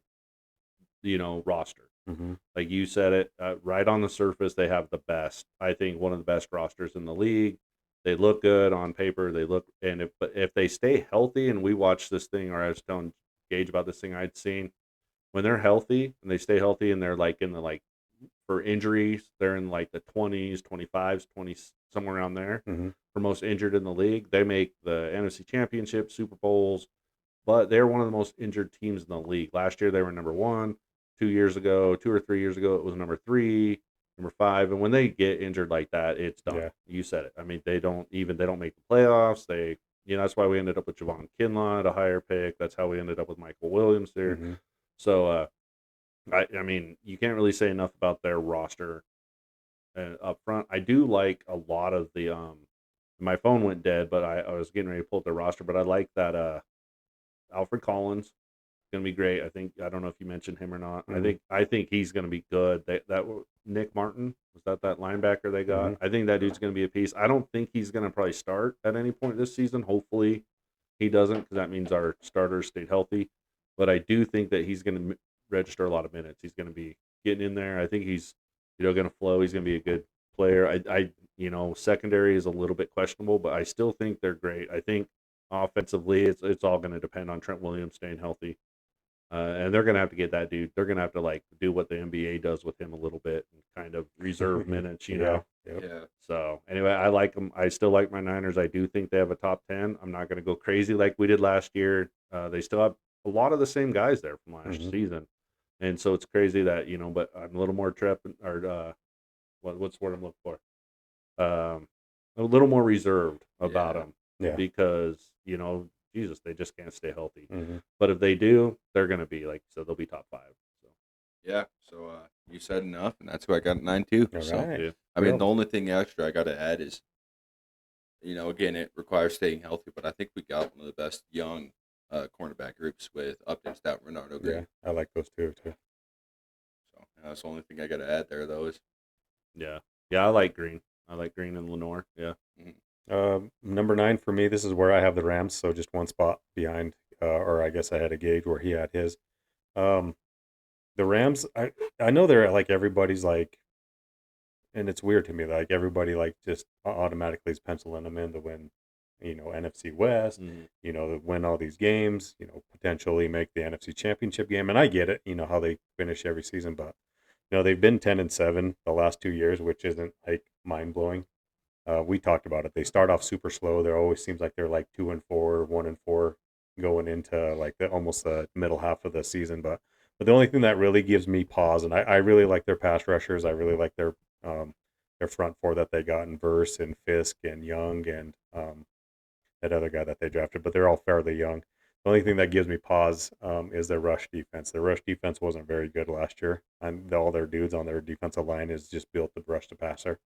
roster. Mm-hmm. Like you said it, right on the surface, they have the best. I think one of the best rosters in the league. They look good on paper. They look, and if they stay healthy, and we watch this thing, or I was telling Gage about this thing I'd seen, when they're healthy and they stay healthy, and they're like in the for injuries, they're in like the 20s, 25s, 20s, somewhere around there. Mm-hmm. For most injured in the league, they make the NFC Championship, Super Bowls, but they're one of the most injured teams in the league. Last year they were number 1. 2 or 3 years ago, it was number 3. Number 5, and when they get injured like that, it's done. Yeah. You said it. I mean, they don't make the playoffs. That's why we ended up with Javon Kinlaw at a higher pick. That's how we ended up with Michael Williams there. Mhm. So, I mean, you can't really say enough about their roster up front. I do like a lot of the my phone went dead, but I was getting ready to pull up their roster, but I like that Alfred Collins going to be great. I don't know if you mentioned him or not. Mhm. I think he's going to be good. Nick Martin, was that linebacker they got? Mhm. I think that dude's going to be a piece. I don't think he's going to probably start at any point this season. Hopefully he doesn't, because that means our starters stayed healthy. But I do think that he's going to register a lot of minutes. He's going to be getting in there. I think he's going to flow. He's going to be a good player. Secondary is a little bit questionable, but I still think they're great. I think offensively, it's all going to depend on Trent Williams staying healthy. And they're going to have to get that dude. They're going to have to like do what the NBA does with him a little bit and kind of reserve minutes, you know. Yep. Yeah. So anyway, I like them. I still like my Niners. I do think they have a top 10. I'm not going to go crazy like we did last year. They still have a lot of the same guys there from last Mhm. season, and so it's crazy that but I'm a little more what's the word I'm looking for? A little more reserved about Yeah. them Yeah. because Jesus, they just can't stay healthy. Mhm. But if they do, they're going to be they'll be top 5. So Yeah. So you said enough, and that's who I got at 9 too. All So right. yeah, I mean, Well, the only thing extra I got to add is, again, it requires staying healthy, but I think we got one of the best young cornerback groups with Upton Stout, Renardo Green. yeah, I like those two too. So that's the only thing I got to add there, though. Is yeah. I like Green. I like Green and Lenore. Yeah. Number 9 for me. This is where I have the Rams, so just one spot behind, or I guess I had a gauge where he had his. Um, the Rams. I know they're like everybody's like, and it's weird to me like everybody like just automatically is penciling them in to win, NFC West. Mhm. To win all these games. Potentially make the NFC Championship game, and I get it. How they finish every season, but they've been 10-7 the last 2 years, which isn't like mind blowing. We talked about it. They start off super slow. There always seems like they're like 2-4, 1-4, going into like almost the middle half of the season. But the only thing that really gives me pause, and I really like their pass rushers. I really like their front four that they got in Verse and Fisk and Young and that other guy that they drafted. But they're all fairly young. The only thing that gives me pause is their rush defense. Their rush defense wasn't very good last year, and all their dudes on their defensive line is just built to rush the passer.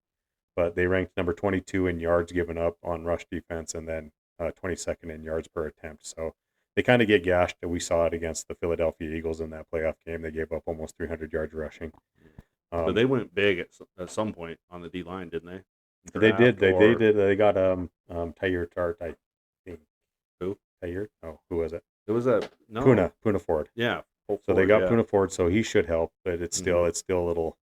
But they ranked number 22 in yards given up on rush defense, and then 22nd in yards per attempt. So they kind of get gashed. We saw it against the Philadelphia Eagles in that playoff game. They gave up almost 300 yards rushing. But they went big at some point on the D line, didn't they? They did. Draft They or did. They got Tyre Tart. I think who? Tyre. Oh, who was it? It was a no. Puna Ford. Yeah. So they got yeah. Puna Ford, so he should help, but it's still a little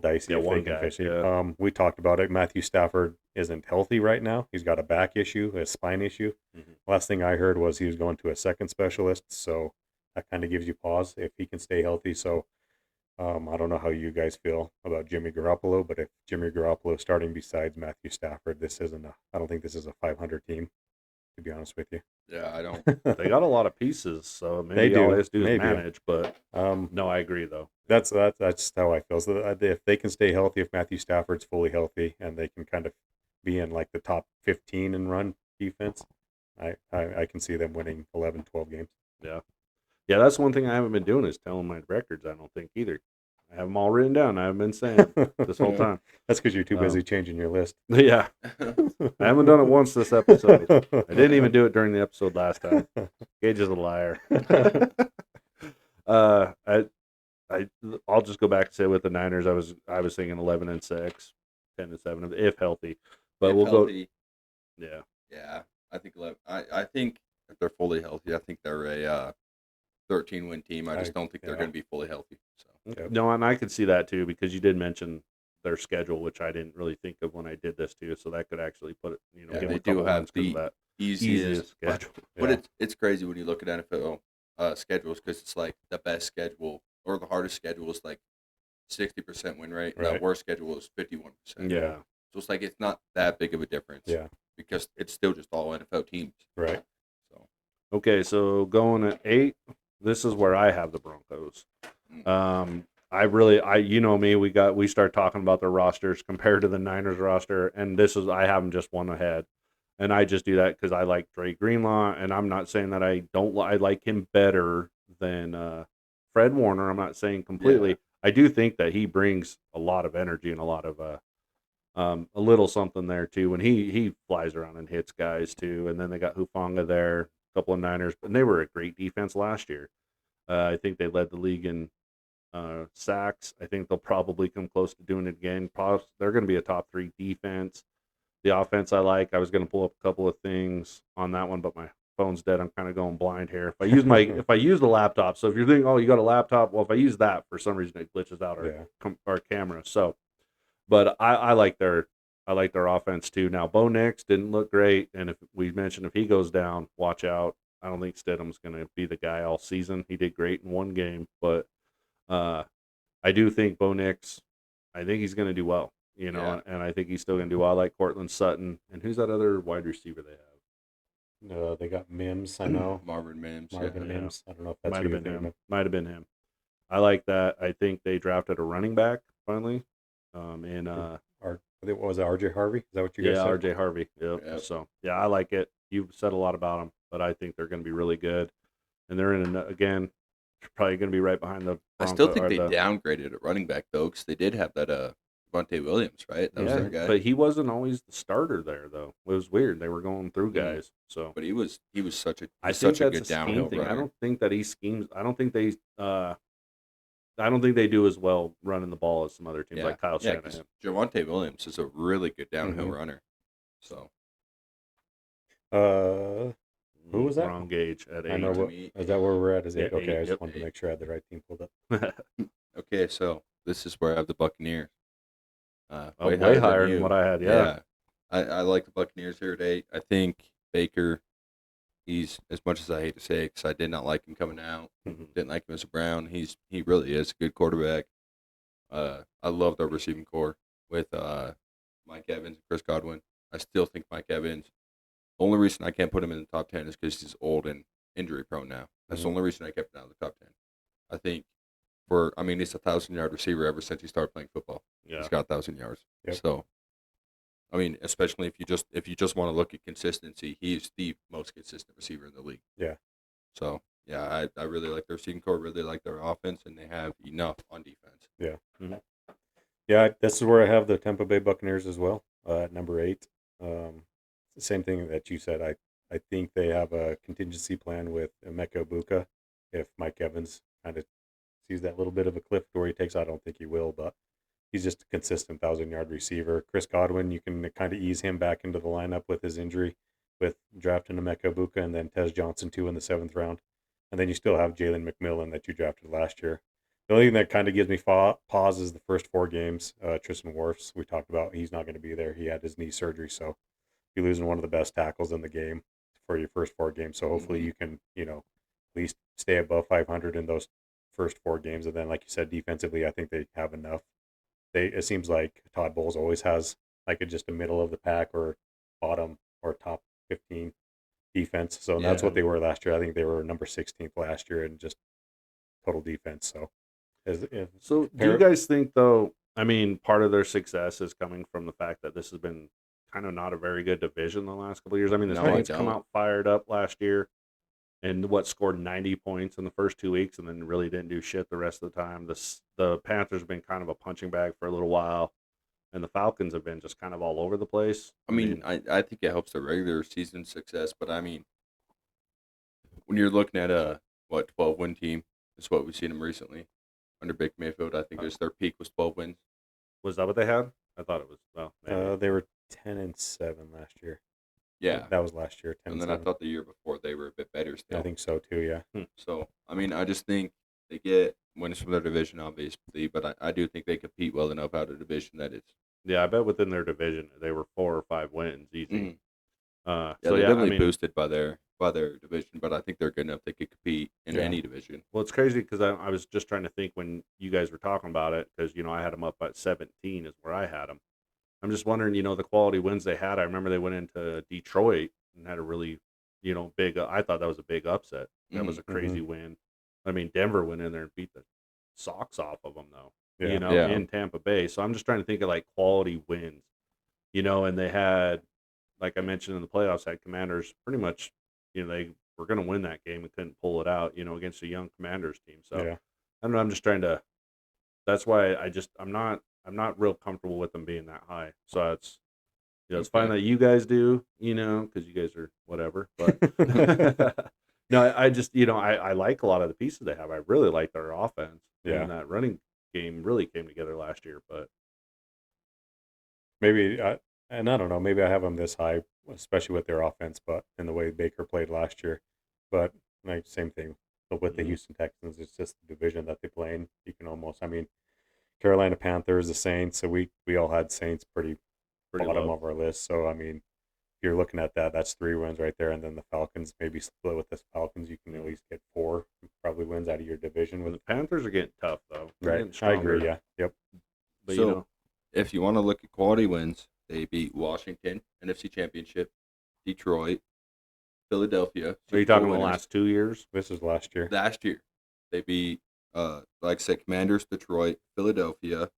dicey Yeah, if they one can guy, finish it. yeah. We talked about it. Matthew Stafford isn't healthy right now. He's got a back issue, a spine issue. Mhm. Last thing I heard was he was going to a second specialist, so that kind of gives you pause if he can stay healthy. So I don't know how you guys feel about Jimmy Garoppolo, but if Jimmy Garoppolo is starting besides Matthew Stafford, I don't think this is a 500 team, to be honest with you. Yeah, I don't. They got a lot of pieces, so They maybe do, all they have to do is maybe. manage. But Um, no, I agree though. that's just how I feel. So if they can stay healthy, if Matthew Stafford's fully healthy, and they can kind of be in like the top 15 in run defense, I can see them winning 11, 12 games. Yeah, that's one thing I haven't been doing is telling my records. I don't think either. I have them all written down. I haven't been saying this whole time. That's because you're too busy changing your list. Yeah, I haven't done it once this episode. I didn't even do it during the episode last time. Gage is a liar. I'll just go back and say with the Niners, I was thinking 11-6, 10-7 if healthy, but If we'll healthy, go. Yeah, Yeah, I think 11. I think if they're fully healthy, I think they're a 13-win team. I just don't think they're yeah. going to be fully healthy. So Yep. No, and I could see that too because you did mention their schedule, which I didn't really think of when I did this too. So that could actually put it, Yeah, give them they a couple do have wins 'cause of the that easiest schedule. But Yeah. it's crazy when you look at NFL schedules because it's like the best schedule or the hardest schedule is like 60% win rate, and the Right. worst schedule is 51%. Yeah, So it's like it's not that big of a difference. Yeah. Because it's still just all NFL teams. Right. So okay, so going at 8, this is where I have the Broncos. Mm. you know me, we start talking about the rosters compared to the Niners roster, and I have them just one ahead, and I just do that because I like Dre Greenlaw, and I'm not saying that I don't. I like him better than Fred Warner. I'm not saying completely. Yeah. I do think that he brings a lot of energy and a lot of a little something there too. When he flies around and hits guys too, and then they got Hufanga there, a couple of Niners, and they were a great defense last year. I think they led the league in sacks. I think they'll probably come close to doing it again. They're going to be a top 3 defense. The offense I like. I was going to pull up a couple of things on that one, but my phone's dead. I'm kind of going blind here. If I use the laptop, so if you're thinking, oh, you got a laptop, well, if I use that for some reason, it glitches out our camera. So, but I like their offense too. Now, Bo Nix didn't look great, and if we mentioned if he goes down, watch out. I don't think Stidham's going to be the guy all season. He did great in one game, but I do think Bo Nix, I think he's going to do well, Yeah. and I think he's still going to do well. I like Cortland Sutton, and who's that other wide receiver they have? They got Mims, I know. Marvin Mims. Marvin yeah. Mims. I don't know if that's Might who have you're been thinking him. of. Might have been him. I like that. I think they drafted a running back finally. What was it, RJ Harvey? Is that what you guys Yeah, said? RJ Harvey. Yep. Yep. So yeah, I like it. You've said a lot about them, but I think they're going to be really good. And they're again, probably going to be right behind the. I still think or they the- downgraded at running back though, because they did have that Devontae Williams, right? That was Yeah, their guy. but he wasn't always the starter there, though. It was weird. They were going through Mhm. guys. So But he was such a I think such a that's good a scheme downhill thing. I runner. don't think that he schemes. I don't think they do as well running the ball as some other teams like Kyle yeah, because Shanahan. Javonte Williams is a really good downhill Mhm. runner. So Who was that? Wrong gauge at I know eight. what. me. Is that where we're at? Is Yeah, 8? Okay, eight, I just yep, wanted to 8. make sure I had the right team pulled up. okay, so this is where I have the Buccaneers. Way higher higher than you. what I had. Yeah. I like the Buccaneers here at 8. I think Baker, he's, as much as I hate to say it, because I did not like him coming out, Mhm. didn't like him as a Brown. He really is a good quarterback. I love their receiving core with Mike Evans and Chris Godwin. I still think Mike Evans. The only reason I can't put him in the top 10 is because he's old and injury prone now. That's the Mhm. only reason I kept him out of the top 10. I think he's a 1,000-yard receiver ever since he started playing football. Yeah. He's got 1,000 yards. Yep. So, especially if you just want to look at consistency, he's the most consistent receiver in the league. Yeah. So yeah, I really like their receiving core, really like their offense, and they have enough on defense. Yeah, this is where I have the Tampa Bay Buccaneers as well, at number 8. Same thing that you said. I think they have a contingency plan with Emeka Buka. If Mike Evans kind of sees that little bit of a cliff where he takes, I don't think he will, but he's just a consistent 1,000-yard receiver. Chris Godwin, you can kind of ease him back into the lineup with his injury, with drafting Emeka Buka and then Tez Johnson too in the 7th round. And then you still have Jalen McMillan that you drafted last year. The only thing that kind of gives me pause is the first 4 games. Tristan Wirfs, we talked about, he's not going to be there. He had his knee surgery, so you're losing one of the best tackles in the game for your first 4 games. So hopefully you can, at least stay above 500 in those first 4 games. And then, like you said, defensively, I think they have enough. It seems like Todd Bowles always has just a middle of the pack or bottom or top 15 defense. So that's what they were last year. I think they were number 16th last year in just total defense. So. So, do you guys think, though? I mean, part of their success is coming from the fact that this has been kind of not a very good division the last couple of years. I mean, the No, I Saints come don't. out fired up last year, and scored 90 points in the first 2 weeks, and then really didn't do shit the rest of the time. The Panthers have been kind of a punching bag for a little while, and the Falcons have been just kind of all over the place. I think it helps the regular season success, but when you're looking at a 12-win team, is what we've seen them recently under Baker Mayfield. I think their peak was 12 wins. Was that what they had? I thought it was. Well, maybe. They were 10-7 last year. Yeah, that was last year. 10-7. and then I thought the year before they were a bit better still. I think so too. Yeah. So I just think they get wins from their division, obviously, but I do think they compete well enough out of the division that it's. Yeah, I bet within their division they were 4 or 5 wins easy. Yeah, So they're yeah, definitely boosted by their division, but I think they're good enough they could compete in Yeah. any division. Well, it's crazy because I was just trying to think when you guys were talking about it because I had them up at 17 is where I had them. I'm just wondering, the quality wins they had. I remember they went into Detroit and had a really, big. I thought that was a big upset. That was a crazy win. I mean, Denver went in there and beat the socks off of them though. Yeah. Yeah. In Tampa Bay. So I'm just trying to think of like quality wins. And they had, like I mentioned in the playoffs, had Commanders pretty much. They were going to win that game and couldn't pull it out. Against a young Commanders team. So Yeah. I don't know. I'm just trying to. That's why I'm not real comfortable with them being that high. So it's fine Okay. that you guys do, because you guys are whatever. But no, I just I like a lot of the pieces they have. I really like their offense. Yeah. And that running game really came together last year. But Maybe and I don't know, maybe I have them this high, especially with their offense, but in the way Baker played last year. But like same thing. But with the Mhm. Houston Texans, it's just the division that they play in. You can almost, I mean, Carolina Panthers, the Saints. So we all had Saints pretty bottom low. of our list. So I mean, if you're looking at that, that's 3 wins right there, and then the Falcons maybe split with the Falcons. You can at least get 4 probably wins out of your division And with. the Panthers are getting tough though. They're Right, getting I agree. stronger. Yeah, yep. But So, if you want to look at quality wins, they beat Washington, NFC Championship, Detroit, Philadelphia. are Super you talking Bowl the winners. last 2 years? This was last year. Last year, they beat, like I said, Commanders, Detroit, Philadelphia.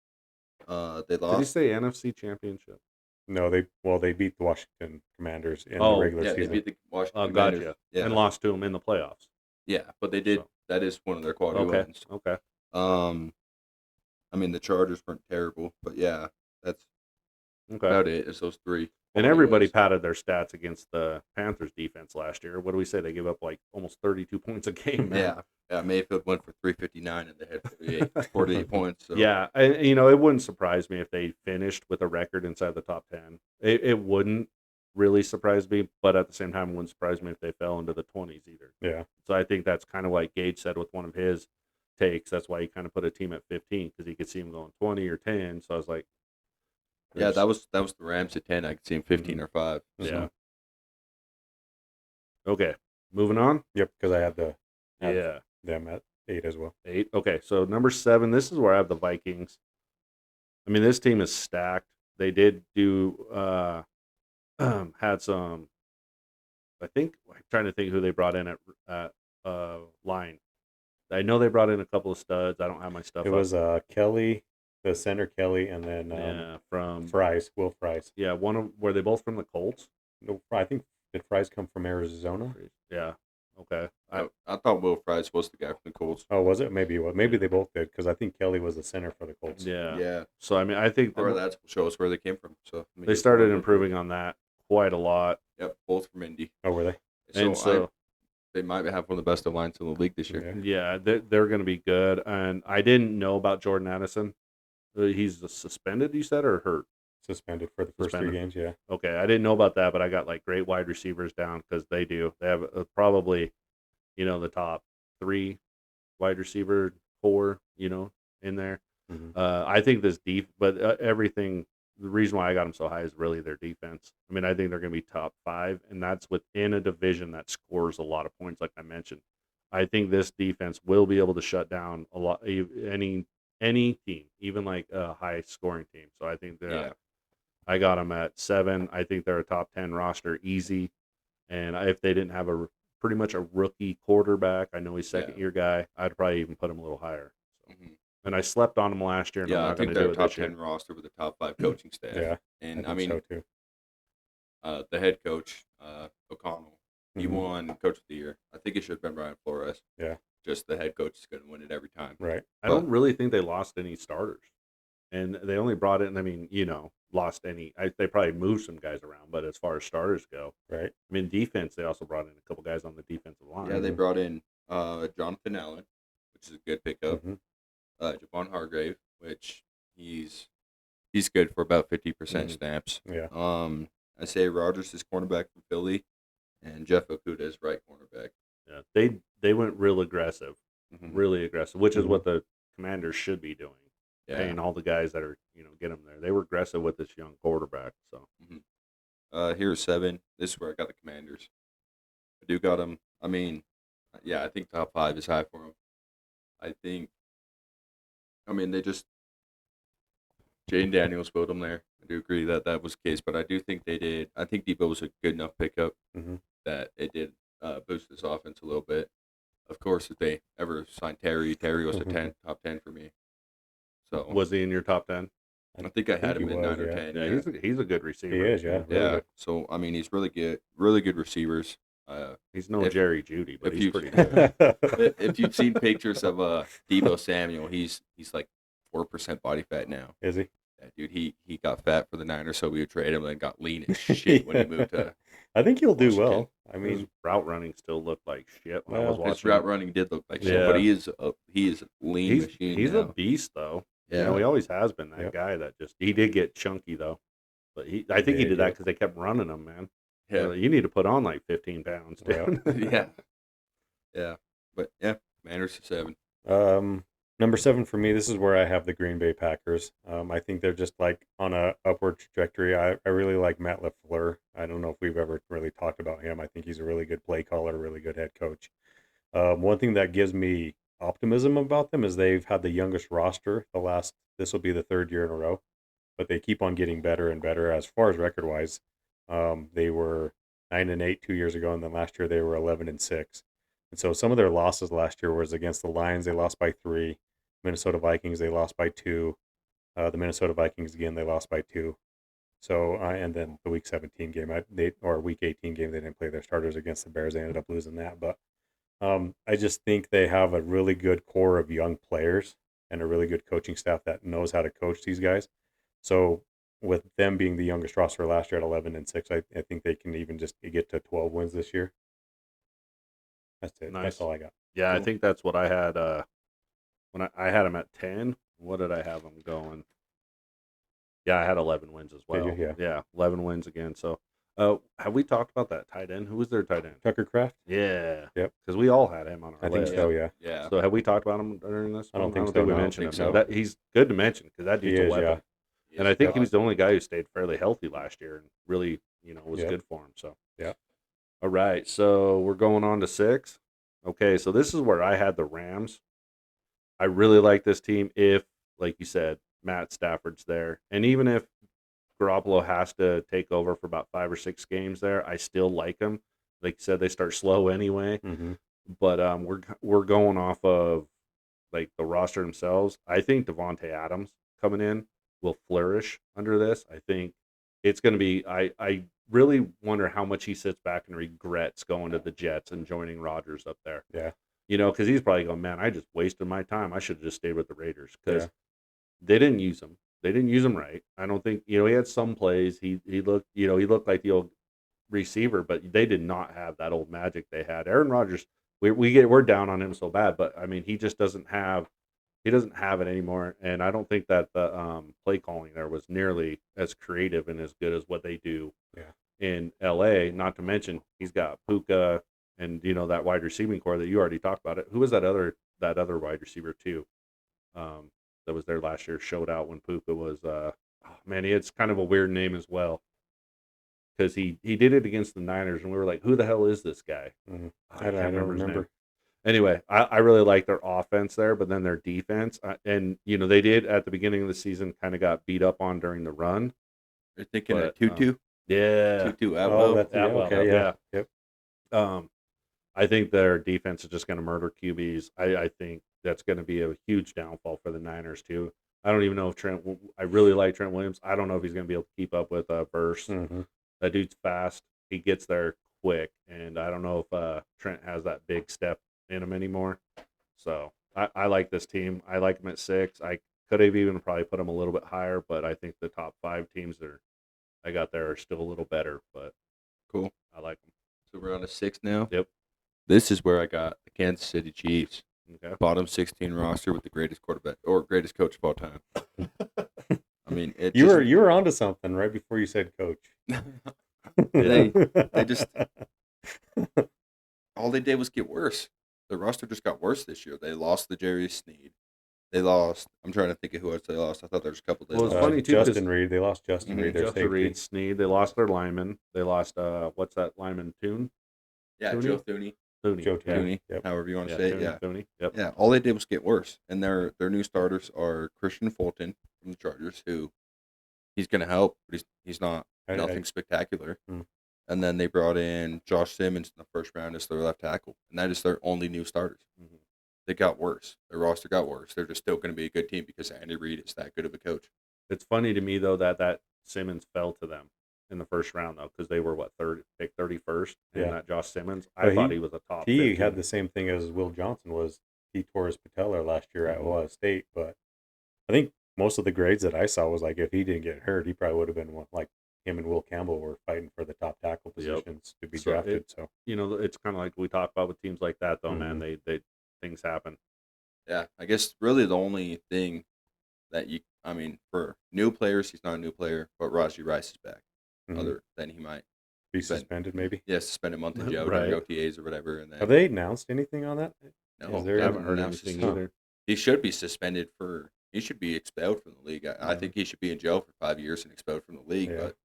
They Did he lost. say NFC Championship? No, they beat the Washington Commanders in the Oh, regular Yeah, they season. beat the Washington Gotcha. Commanders. Yeah, And lost to them in the playoffs. yeah, but they did. So- That is one of their quality Okay. wins. Okay. I mean the Chargers weren't terrible, but yeah, that's Okay. about it. It's those 3. And quality everybody wins. patted their stats against the Panthers defense last year. What do we say? They gave up like almost 32 points a game. Man. Yeah, Mayfield went for 359 and they had 48 points. So. Yeah, it wouldn't surprise me if they finished with a record inside the top 10. It wouldn't really surprise me, but at the same time, it wouldn't surprise me if they fell into the 20s either. Yeah, So I think that's kind of like Gage said with one of his takes. That's why he kind of put a team at 15 because he could see them going 20 or 10. So I was like, Yeah, there's- that was the Rams at 10. I could see him 15 or 5. yeah. So. Okay, moving on. yep. Because I had Yeah. them at 8 as well. 8. Okay, so number 7, this is where I have the Vikings. I mean, this team is stacked. They did do had some. I think I'm trying to think who they brought in at line. I know they brought in a couple of studs. I don't have my stuff. It up. was Kelly, the center Kelly, and then from Will Fries. yeah, were they both from the Colts? No, I think did Fries come from Arizona? Yeah. Okay. I thought Will Fries was the guy from the Colts. Oh, was it? Maybe they both did because I think Kelly was the center for the Colts. Yeah. Yeah, So I mean, I think or that shows where they came from. So I mean, they started improving on that quite a lot. Yep, both from Indy. Oh, were they? And so they might have one of the best lines in the league this year. Yeah. yeah, they're going to be good. And I didn't know about Jordan Addison. He's suspended, you said, or hurt? Suspended for the first Suspended. 3 games. Yeah. Okay, I didn't know about that, but I got like great wide receivers down because they do. They have probably, the top 3 wide receiver core, in there. Mhm. I think this but everything. The reason why I got them so high is really their defense. I mean, I think they're going to be top 5, and that's within a division that scores a lot of points, like I mentioned. I think this defense will be able to shut down a lot any team, even like a high scoring team. So I think Yeah. I got them at 7. I think they're a top 10 roster easy. And if they didn't have pretty much a rookie quarterback, I know he's second year guy, I'd probably even put him a little higher. So. Mhm. And I slept on him last year, and I'm Yeah, I not going think to do they're it top this year. 10 roster with a top 5 coaching staff. Yeah. And I think mean, so too. the head coach, O'Connell, he Mhm. won Coach of the Year. I think it should have been Brian Flores. Yeah. Just the head coach is going to win it every time. Right. I don't really think they lost any starters. And they only brought in, I mean, lost any. They probably moved some guys around, but as far as starters go, Right. I mean, defense, they also brought in a couple guys on the defensive line. Yeah, they brought in Jonathan Allen, which is a good pickup. Mhm. Javon Hargrave, which he's good for about 50% Mhm. snaps. Yeah. I say Rogers is cornerback from Philly, and Jeff Okuda is right cornerback. Yeah, they went real aggressive, really aggressive, which is Mhm. what the Commanders should be doing. Yeah. Paying all the guys that are, get them there. They were aggressive with this young quarterback. So Here's 7. This is where I got the Commanders. I do got them. I mean, yeah, I think top 5 is high for them. They just Jane Daniels built them there. I do agree that that was the case, but I do think they did. I think Debo was a good enough pickup Mhm. that it did boost this offense a little bit. of course, if they ever signed Terry was a Mhm. top 10 for me. So Was he in your top 10? I think I had he him at was, 9 or yeah. 10. Yeah, he's a good receiver. He is, yeah. Really Yeah. good. So I mean, he's really good receivers. He's no If- Jerry Judy, but if he's you- pretty good. If you've seen pictures of Debo Samuel, he's like 4% body fat now. Is he? Yeah, dude, he got fat for the Niners, so we would trade him, and got lean as shit when he moved to. I think he'll do Washington. well. I His mean, route running still looked like shit when I was Well, His watching. route him. running did look like Yeah. shit, but he is a lean He's machine. he's now. a beast though. Yeah. You know, he always has been that Yep. guy that just he did get chunky though. But I think he did, did that yep. because they kept running him, man. Yeah. You need to put on like 15 pounds, dude. Yeah. Yeah. But yeah, Manners to 7. Number 7 for me, this is where I have the Green Bay Packers. I think they're just like on a upward trajectory. I really like Matt LaFleur. I don't know if we've ever really talked about him. I think he's a really good play caller, really good head coach. One thing that gives me optimism about them is they've had the youngest roster this will be the 3rd year in a row, but they keep on getting better and better as far as record wise. They were 9-8 2 years ago, and then last year they were 11-6. And so some of their losses last year was against the Lions. They lost by 3. Minnesota Vikings, they lost by 2. The Minnesota Vikings again, they lost by 2. So and then the Week 17 game, Week 18 game, they didn't play their starters against the Bears. They ended up losing that. But I just think they have a really good core of young players and a really good coaching staff that knows how to coach these guys. So with them being the youngest roster last year at 11-6, I think they can even just get to 12 wins this year. That's it. Nice. That's all I got. Yeah, I Cool. think that's what I had when I had him at 10. What did I have him going? Yeah, I had 11 wins as well. you? Yeah. 11 wins again. So, have we talked about that tight end? Who was their tight end? Tucker Kraft? Yeah. Yep. Because we all had him on our I think list. so, yeah. Yeah. So have we talked about him during this? I don't one? think so, we no. I don't mentioned him. think so. That he's good to mention because that He dude's a is, weapon. yeah. And I think Yep. he was the only guy who stayed fairly healthy last year and really, was Yep. good for him. So Yeah. All right, so we're going on to 6. Okay, so this is where I had the Rams. I really like this team if, like you said, Matt Stafford's there, and even if Garoppolo has to take over for about 5 or 6 games there, I still like him. Like you said, they start slow anyway, Mm-hmm. but we're going off of like the roster themselves. I think Devontae Adams coming in will flourish under this. I think it's going to be. I really wonder how much he sits back and regrets going to the Jets and joining Rodgers up there. Yeah. Because he's probably going, man, I just wasted my time. I should have just stayed with the Raiders because Yeah. they didn't use him. They didn't use him right. I don't think he had some plays. He looked he looked like the old receiver, but they did not have that old magic they had. Aaron Rodgers, we're down on him so bad, but I mean he just doesn't have it anymore. And I don't think that the play calling there was nearly as creative and as good as what they do in LA. Not to mention he's got Puka and that wide receiving core that you already talked about it. Who was that other wide receiver too? That was there last year, showed out when Puka was it's kind of a weird name as well. Because he did it against the Niners, and we were like, "Who the hell is this guy?" Mhm. I I can't don't remember his name. remember. Anyway, I really like their offense there, but then their defense, and they did at the beginning of the season kind of got beat up on during the run. You're thinking But, of Tutu? Yeah, Tutu Oh, Atwell? that's yeah, Atwell, okay, yeah. Yep. I think their defense is just going to murder QBs. I think that's going to be a huge downfall for the Niners too. I don't even know if I really like Trent Williams. I don't know if he's going to be able to keep up with Burst. Mm-hmm. That dude's fast. He gets there quick, and I don't know if Trent has that big step in him anymore. So I like this team. I like them at 6. I could have even probably put them a little bit higher, but I think the top 5 teams I got there are still a little better. But Cool. I like them. So we're on to 6 now? Yep. This is where I got the Kansas City Chiefs. Okay. Bottom 16 roster with the greatest quarterback or greatest coach of all time. I mean, You were onto something right before you said coach. they just all they did was get worse. The roster just got worse this year. They lost the Jerry Sneed. They lost. I'm trying to think of who else they lost. I thought there was a couple they Well, it's lost. funny, too, 'cause- Justin Reed. They lost Justin Mhm. Reed. Their Justin safety. Reed, Sneed. They lost their lineman. They lost what's that lineman? Toon? Yeah, Thuney? Joe Thuney. Thuney. Joe yeah. Thuney. Thuney, Yep. however you want to Yeah, say it. Thuney, Yeah. Thuney. Yep. Yeah, all they did was get worse. And their new starters are Christian Fulton from the Chargers, who he's going to help, but he's not I- nothing spectacular. Hmm. and then they brought in Josh Simmons in the first round as their left tackle, and that is their only new starters. Mhm. They got worse. Their roster got worse. They're just still going to be a good team because Andy Reid is that good of a coach. It's funny to me though that Simmons fell to them in the first round though, because they were what pick 31st, and Yeah. that Josh Simmons. I But thought he was a top. He 15. had the same thing as Will Johnson was. He tore his patella last year at Mhm. Ohio State, but I think most of the grades that I saw was like if he didn't get hurt, he probably would have been one, like him and Will Campbell were fighting for the top tackle Yep. positions to be So drafted. So it's kind of like we talk about with teams like that though, man. Mhm. They things happen. Yeah, I guess really the only thing that for new players, he's not a new player, but Raji Rice is back. Mhm. Other than he might, be spend- suspended maybe. spend a month in jail Right. during OTAs or whatever, and then Have they announced anything on that? no, is there- they I haven't haven't heard announced anything his- either. He should be suspended for. He should be expelled from the league. I Mhm. think he should be in jail for 5 years and expelled from the league. Yeah. But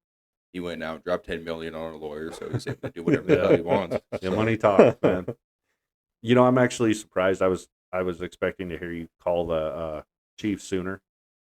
he went out and dropped $10 million on a lawyer, so he's able to do whatever the hell he wants. Yeah, money talks, man. I'm actually surprised. I was expecting to hear you call the Chiefs sooner.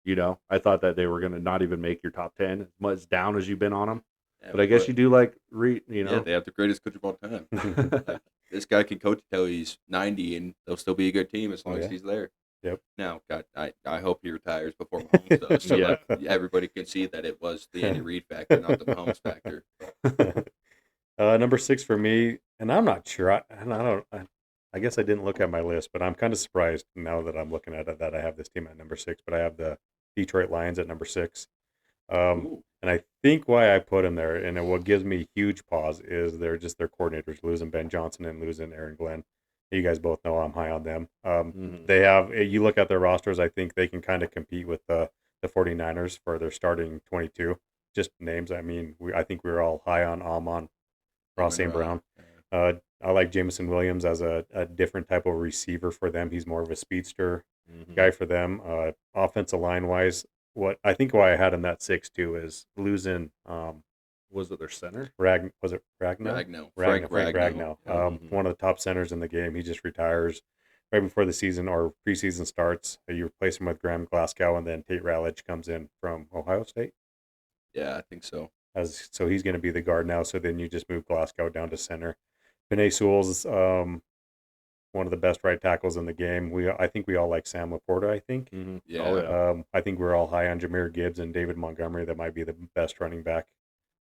I thought that they were going to not even make your top 10 as down as you've been on them. Yeah, But I guess you do like Yeah, they have the greatest coach of all time. Like, this guy can coach until he's 90, and they'll still be a good team as long as yeah. he's there. Yep. Now, God, I hope he retires before Mahomes does, so Yeah. like, everybody can see that it was the Andy Reid factor, not the Mahomes factor. Number 6 for me, and I'm not sure. I guess I didn't look at my list, but I'm kind of surprised now that I'm looking at it that I have this team at number 6. But I have the Detroit Lions at number 6. Ooh. And I think why I put them there, and what gives me huge pause, is they're just their coordinators, losing Ben Johnson and losing Aaron Glenn. You guys both know I'm high on them. Mhm. They have, you look at their rosters, I think they can kind of compete with the 49ers for their starting 22. Just names. I mean, I think we were all high on Amon Ross St. Brown. I like Jameson Williams as a different type of receiver for them. He's more of a speedster Mhm. guy for them. Offensive line wise, what I think why I had him that 6 too is losing Was it their center? was it Ragnow? Ragnow. Frank Frank Ragnow. Ragnow. Mhm. One of the top centers in the game. He just retires right before the season or preseason starts. You replace him with Graham Glasgow, and then Tate Rowledge comes in from Ohio State. Yeah, I think so. So he's going to be the guard now. So then you just move Glasgow down to center. Penei Sewell's one of the best right tackles in the game. I think we all like Sam Laporta. I think. Mhm. Yeah. Oh, yeah. I think we're all high on Jameer Gibbs and David Montgomery. That might be the best running back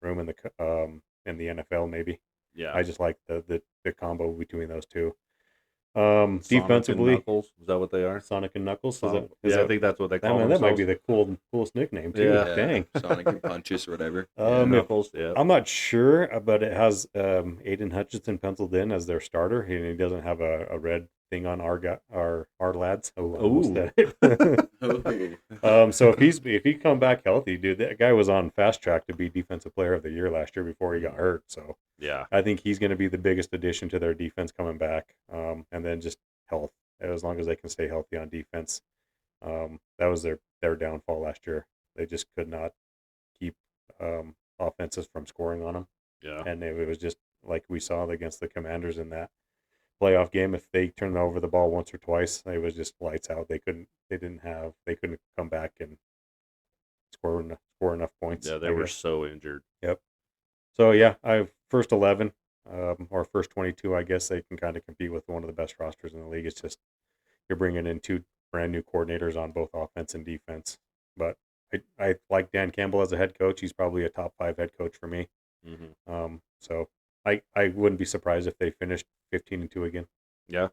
room in the NFL. Maybe. Yeah. I just like the combo between those two. Sonic and Defensively, Knuckles. Is that what they are? Sonic and Knuckles. Sonic. Is I that, think that's what they that, call man, themselves. that might be the coolest nickname too. Yeah. Dang. Sonic and Punches or whatever. If- Knuckles. Yeah. I'm not sure, but it has Aiden Hutchinson penciled in as their starter, and he doesn't have a red thing on our lads. Oh, I almost Ooh. said it. So if he come back healthy, dude, that guy was on fast track to be Defensive Player of the Year last year before he got hurt. So Yeah. I think he's going to be the biggest addition to their defense coming back, and then just health. As long as they can stay healthy on defense, that was their downfall last year. They just could not keep offenses from scoring on them. Yeah. And it was just like we saw against the Commanders in that playoff game. If they turned over the ball once or twice, it was just lights out. They couldn't come back and score enough points. Yeah. They I were guess. so injured. So yeah, I have first 11 or first 22. I guess they can kind of compete with one of the best rosters in the league. It's just you're bringing in 2 brand new coordinators on both offense and defense. But I like Dan Campbell as a head coach. He's probably a top 5 head coach for me. Mm-hmm. So I wouldn't be surprised if they finished 15-2 again. Yeah.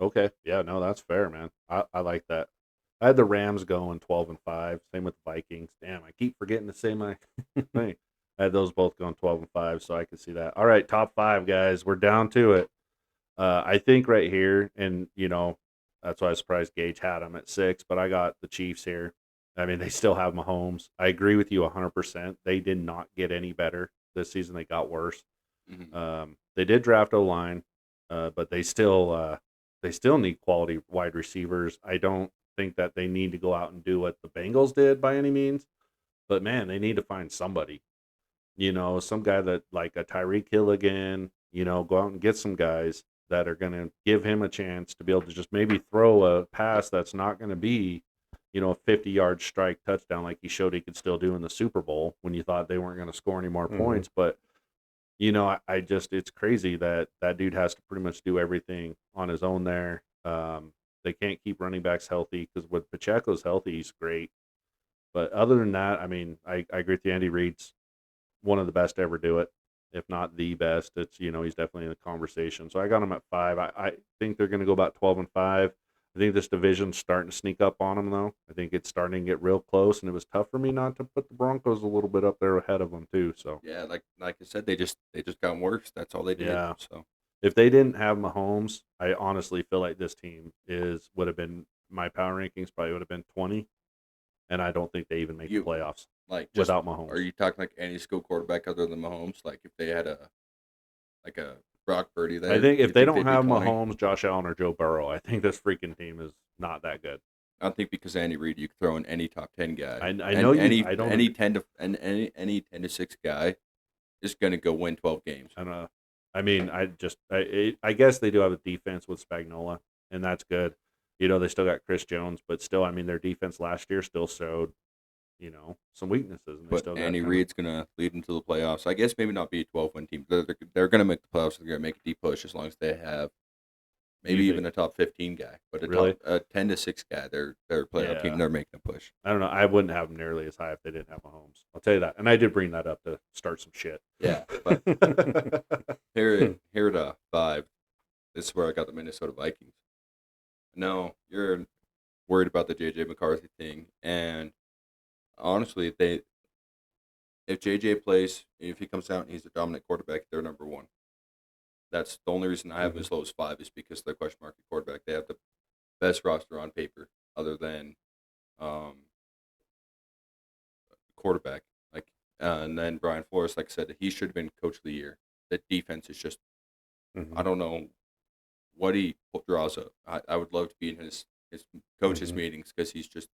Okay. Yeah. No, that's fair, man. I like that. I had the Rams going 12-5. Same with the Vikings. Damn, I keep forgetting to say my thing. I had those both going 12-5, so I could see that. All right, top 5 guys. We're down to it. I think right here, and that's why I was surprised Gage had them at 6. But I got the Chiefs here. I mean, they still have Mahomes. I agree with you 100%. They did not get any better this season. They got worse. Mm-hmm. They did draft O-line, but they still need quality wide receivers. I don't think that they need to go out and do what the Bengals did by any means. But man, they need to find somebody. Some guy that like a Tyreek Hill again. Go out and get some guys that are going to give him a chance to be able to just maybe throw a pass that's not going to be, a 50-yard strike touchdown like he showed he could still do in the Super Bowl when you thought they weren't going to score any more Mhm. points. But I just it's crazy that that dude has to pretty much do everything on his own there. They can't keep running backs healthy because when Pacheco's healthy, he's great. But other than that, I mean, I agree with you. Andy Reid's one of the best to ever do it, if not the best. It's he's definitely in the conversation. So I got him at 5. I think they're going to go about 12-5. I think this division's starting to sneak up on them though. I think it's starting to get real close, and it was tough for me not to put the Broncos a little bit up there ahead of them too. So Yeah, like I said, they just got worse. That's all they did. yeah, So if they didn't have Mahomes, I honestly feel like this team would have been my power rankings probably would have been 20, and I don't think they even make the you playoffs like just without are Mahomes. you talking like any skill quarterback other than Mahomes? Like if they had a Brock Purdy there, I think you if they think don't they'd be have 20? Mahomes, Josh Allen, or Joe Burrow, I think this freaking team is not that good. I think because Andy Reid, you could throw in any top 10 guy, I and know you. any I don't. any 10 to and any 10-6 guy is gonna go win 12 games. I don't know. I mean, I guess they do have a defense with Spagnola, and that's good. They still got Chris Jones, but still, I mean, their defense last year still showed, some weaknesses, and they But still got Andy kind of Reid's gonna lead them to the playoffs. I guess maybe not be a 12-win team. They're gonna make the playoffs. They're gonna make a deep push as long as they have maybe you even think a top 15 guy, but really. a 10-6 guy. They're a playoff team. Yeah, They're making a push. I don't know. I wouldn't have them nearly as high if they didn't have Mahomes. I'll tell you that. And I did bring that up to start some shit. Yeah, but here at 5, this is where I got the Minnesota Vikings. No, you're worried about the JJ McCarthy thing, and honestly, if JJ plays, if he comes out and he's a dominant quarterback, they're number 1. That's the only reason I have them as low as 5 is because of the question mark at quarterback. They have the best roster on paper, other than quarterback. Like, and then Brian Flores, like I said, he should have been coach of the year. The defense is just, I don't know what he draws up. I would love to be in his coaches meetings because he's just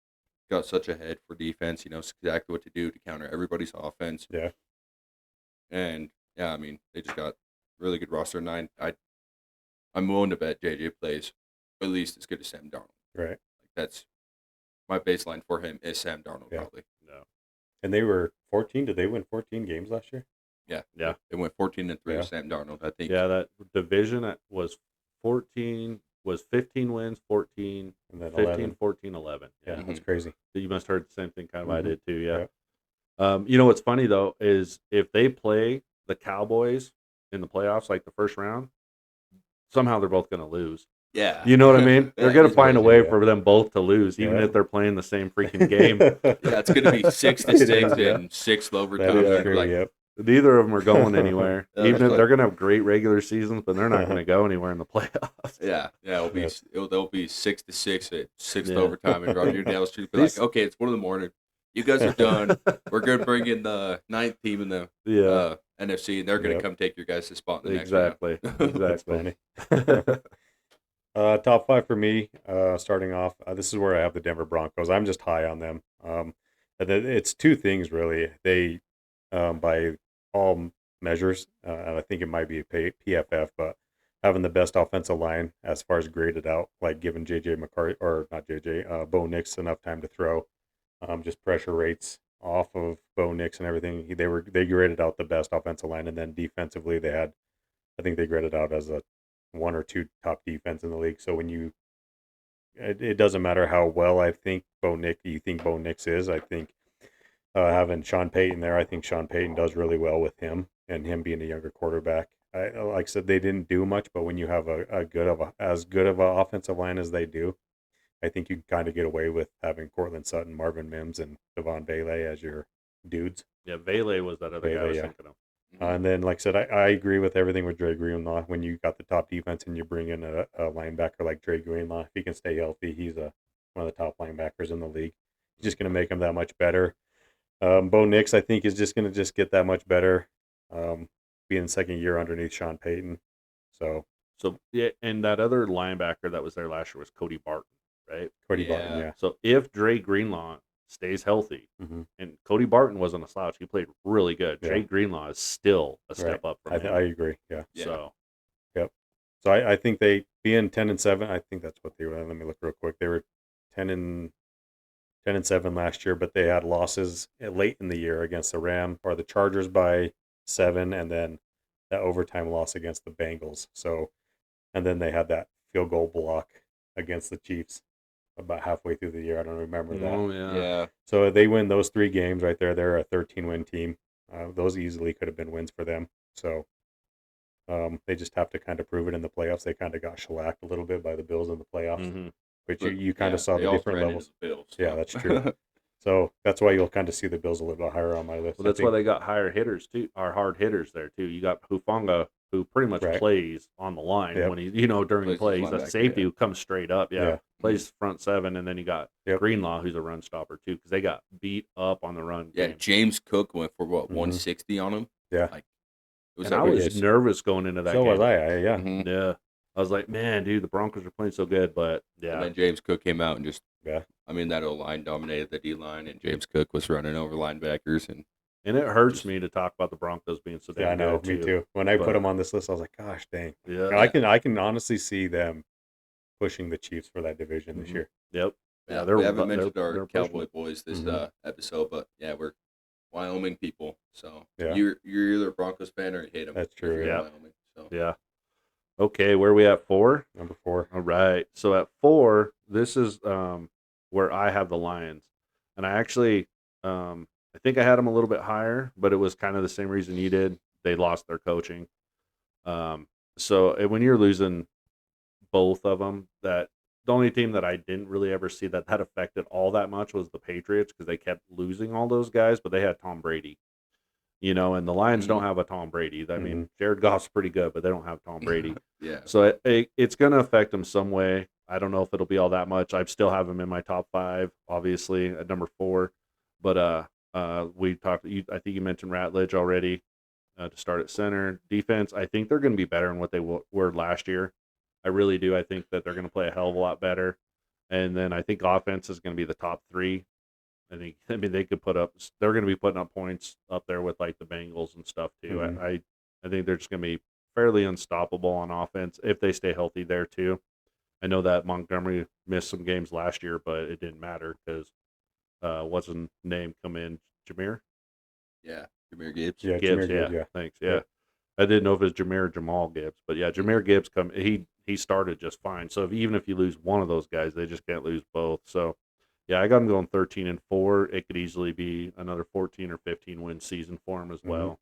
got such a head for defense. He knows exactly what to do to counter everybody's offense. Yeah. And yeah, I mean, they just got really good roster. And I'm willing to bet JJ plays at least as good as Sam Darnold. Right. Like that's my baseline for him is Sam Darnold probably. No. And they were 14. Did they win 14 games last year? Yeah. Yeah. They went 14-3 Yeah. with Sam Darnold. I think. Yeah, that division was 15 wins, 14, And then 15, 11. 14, 11. Yeah, Yeah. that's crazy. You must have heard the same thing kind of I did too. Yeah. Yeah. What's funny though is if they play the Cowboys in the playoffs, like the first round, somehow they're both going to lose. Yeah. You know what I mean? They're going to it's find a crazy. way for them both to lose, even Yeah. if they're playing the same freaking game. Yeah, it's going to be 6-6 Yeah. and 6 overtime. That is They're true. like, Yep. Neither of them are going anywhere. Yeah, Even that's if like- they're going to have great regular seasons, but they're not going to go anywhere in the playoffs. yeah, they'll be Yep. 6-6 at 6th Yeah. overtime, and Roger Dale Street be These- like, okay, it's 1 in the morning. You guys are done. We're going to bring in the 9th team in the Yeah, NFC, and they're going to Yep. come take your guys' spot in the exactly. That's Exactly. funny. Top 5 for me. Starting off, this is where I have the Denver Broncos. I'm just high on them. It's 2 things really. They, by all measures, and I think it might be a PFF, but having the best offensive line as far as graded out, like giving JJ McCarthy or not JJ, Bo Nix enough time to throw, just pressure rates off of Bo Nix and everything. They graded out the best offensive line, and then defensively I think they graded out as a 1 or 2 top defense in the league. So when it doesn't matter how well you think Bo Nix is. I think having Sean Payton there, I think Sean Payton does really well with him and him being a younger quarterback. Like I said, they didn't do much, but when you have as good of an offensive line as they do, I think you can kind of get away with having Cortland Sutton, Marvin Mims, and Devon Bailey as your dudes. Yeah, Vele was that other guy I was Vele, yeah. thinking of. And then, like I said, I agree with everything with Dre Greenlaw. When you got the top defense and you bring in a linebacker like Dre Greenlaw, if he can stay healthy, he's one of the top linebackers in the league. He's just going to make him that much better. Bo Nix, I think, is just going to get that much better, being second year underneath Sean Payton. So yeah, and that other linebacker that was there last year was Cody Barton, right? Cody Yeah. Barton, yeah. So if Dre Greenlaw stays healthy, Mhm. and Cody Barton wasn't a slouch, he played really good. Yeah. Dre Greenlaw is still a step up from I him. agree, yeah. Yeah. So So I think they being 10-7. I think that's what they were. Let me look real quick. They were 10-7 last year, but they had losses late in the year against the Chargers by 7, and then that overtime loss against the Bengals. So, and then they had that field goal block against the Chiefs about halfway through the year. I don't remember that. Oh yeah. Yeah. So they win those 3 games right there. They're a 13-win team. Those easily could have been wins for them. So they just have to kind of prove it in the playoffs. They kind of got shellacked a little bit by the Bills in the playoffs, Mm-hmm. but But, you kind yeah, of saw they the also different ran into levels. the Bills. Yeah, so. that's true. So that's why you'll kind of see the Bills a little bit higher on my list. Well, that's why they got higher hitters too, or hard hitters there too. You got Hufanga, who pretty much Right. plays on the line Yep. when he, during Plays as plays. That linebacker, safety yeah. who comes straight up, Yeah. plays front seven, and then you got Yep. Greenlaw, who's a run stopper too, because they got beat up on the run. Yeah, game. James Cook went for what, Mhm. 160 on him? Yeah. Like, it was And I outrageous. was nervous going into that So game. was I. Yeah. Mhm. Yeah, I was like, man, dude, the Broncos are playing so good, but And yeah, then James Cook came out and just, Yeah. I mean, that O-line dominated the D-line, and James Cook was running over linebackers. And and it hurts Just- me to talk about the Broncos being so damn Yeah, I know. good Me too. When I put but- them on this list, I was like, gosh, dang. Yeah, I can honestly see them pushing the Chiefs for that division this Mhm. year. yep. yeah, they're- we haven't they're- mentioned they're our pushing Cowboy it. boys this Mhm. episode, but yeah, we're Wyoming people. So Yeah. you're either a Broncos fan or you hate them. That's true, yeah. Wyoming, so. Yeah. Okay, where are we at 4? Number 4. All right. So at 4, this is where I have the Lions, and I actually I think I had them a little bit higher, but it was kind of the same reason you did. They lost their coaching. So when you're losing both of them, that the only team that I didn't really ever see that affected all that much was the Patriots because they kept losing all those guys, but they had Tom Brady. And the Lions don't have a Tom Brady. I mean, Jared Goff's pretty good, but they don't have Tom Brady. Yeah. So it's going to affect them some way. I don't know if it'll be all that much. I still have them in my top 5, obviously at number 4. But we talked. I think you mentioned Ratledge already to start at center. Defense, I think they're going to be better than what they were last year. I really do. I think that they're going to play a hell of a lot better. And then I think offense is going to be the top 3. I mean, they could put up. They're going to be putting up points up there with like the Bengals and stuff too. Mhm. I think they're just going to be fairly unstoppable on offense if they stay healthy there too. I know that Montgomery missed some games last year, but it didn't matter because what's his name come in? Jameer Yeah. Jameer Gibbs. Yeah, Gibbs. Jameer Gibbs, yeah. Thanks. Yeah. Yeah. I didn't know if it was Jameer or Jamal Gibbs, but yeah, Jameer Gibbs come. He started just fine. So even if you lose one of those guys, they just can't lose both. So yeah, I got him going 13-4. It could easily be another 14 or 15 win season for him as well.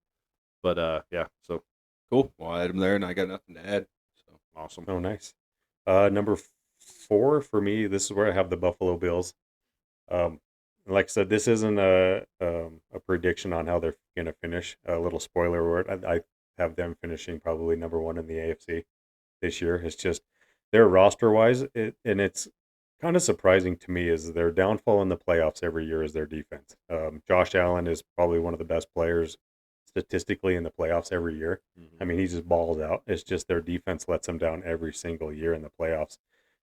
But yeah, so Cool. Well, I had him there, and I got nothing to add. So awesome. Oh, nice. Number 4 for me, this is where I have the Buffalo Bills. Like I said, this isn't a prediction on how they're going to finish. A little spoiler word. I have them finishing probably number 1 in the AFC this year. It's just their roster wise, and it's kind of surprising to me is their downfall in the playoffs every year is their defense. Josh Allen is probably one of the best players statistically in the playoffs every year. I mean, he just balls out. It's just their defense lets them down every single year in the playoffs.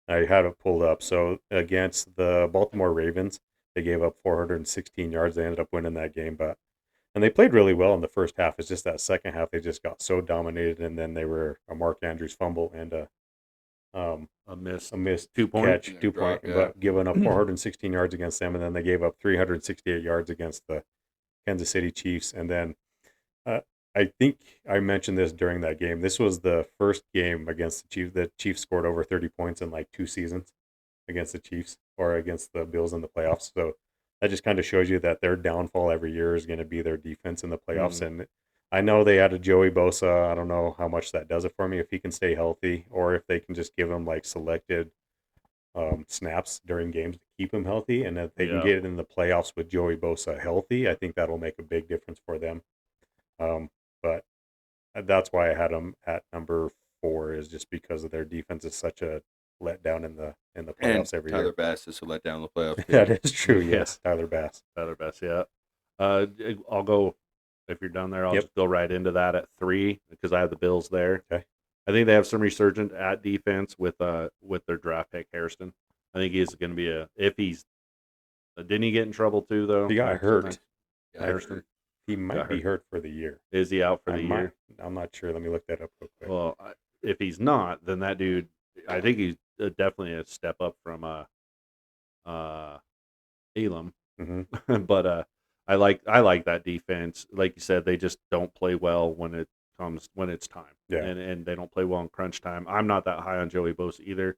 I had it pulled up. So against the Baltimore Ravens, they gave up 416 yards. They ended up winning that game, and they played really well in the first half. It's just that second half they just got so dominated, and then they were a Mark Andrews fumble and a missed 2 point. catch, Yeah, 2 point, drop, yeah. but giving up 416 yards against them, and then they gave up 368 yards against the Kansas City Chiefs. And then I think I mentioned this during that game. This was the first game against the Chiefs. The Chiefs scored over 30 points in like 2 seasons against the Chiefs or against the Bills in the playoffs. So that just kind of shows you that their downfall every year is going to be their defense in the playoffs. And I know they added Joey Bosa. I don't know how much that does it for me if he can stay healthy or if they can just give him like selected snaps during games to keep him healthy. And if they can get it in the playoffs with Joey Bosa healthy, I think that'll make a big difference for them. But that's why I had them at number 4 is just because of their defense is such a letdown in the playoffs and every Tyler year. Bass is to let down the playoffs. That is true. Yeah. Yes, Tyler Bass. Tyler Bass, yeah. I'll go if you're done there. I'll Yep. just go right into that at 3 because I have the Bills there. Okay. I think they have some resurgent at defense with their draft pick Hairston. I think he's going to be didn't he get in trouble too though? He got hurt. Yeah, Hairston. He might Got be hurt for the year. Is he out for the year? I'm not sure. Let me look that up real quick. Well, if he's not, then that dude, I think he's definitely a step up from Elam. Mm-hmm. But I like that defense. Like you said, they just don't play well when comes when it's time. Yeah. And they don't play well in crunch time. I'm not that high on Joey Bosa either.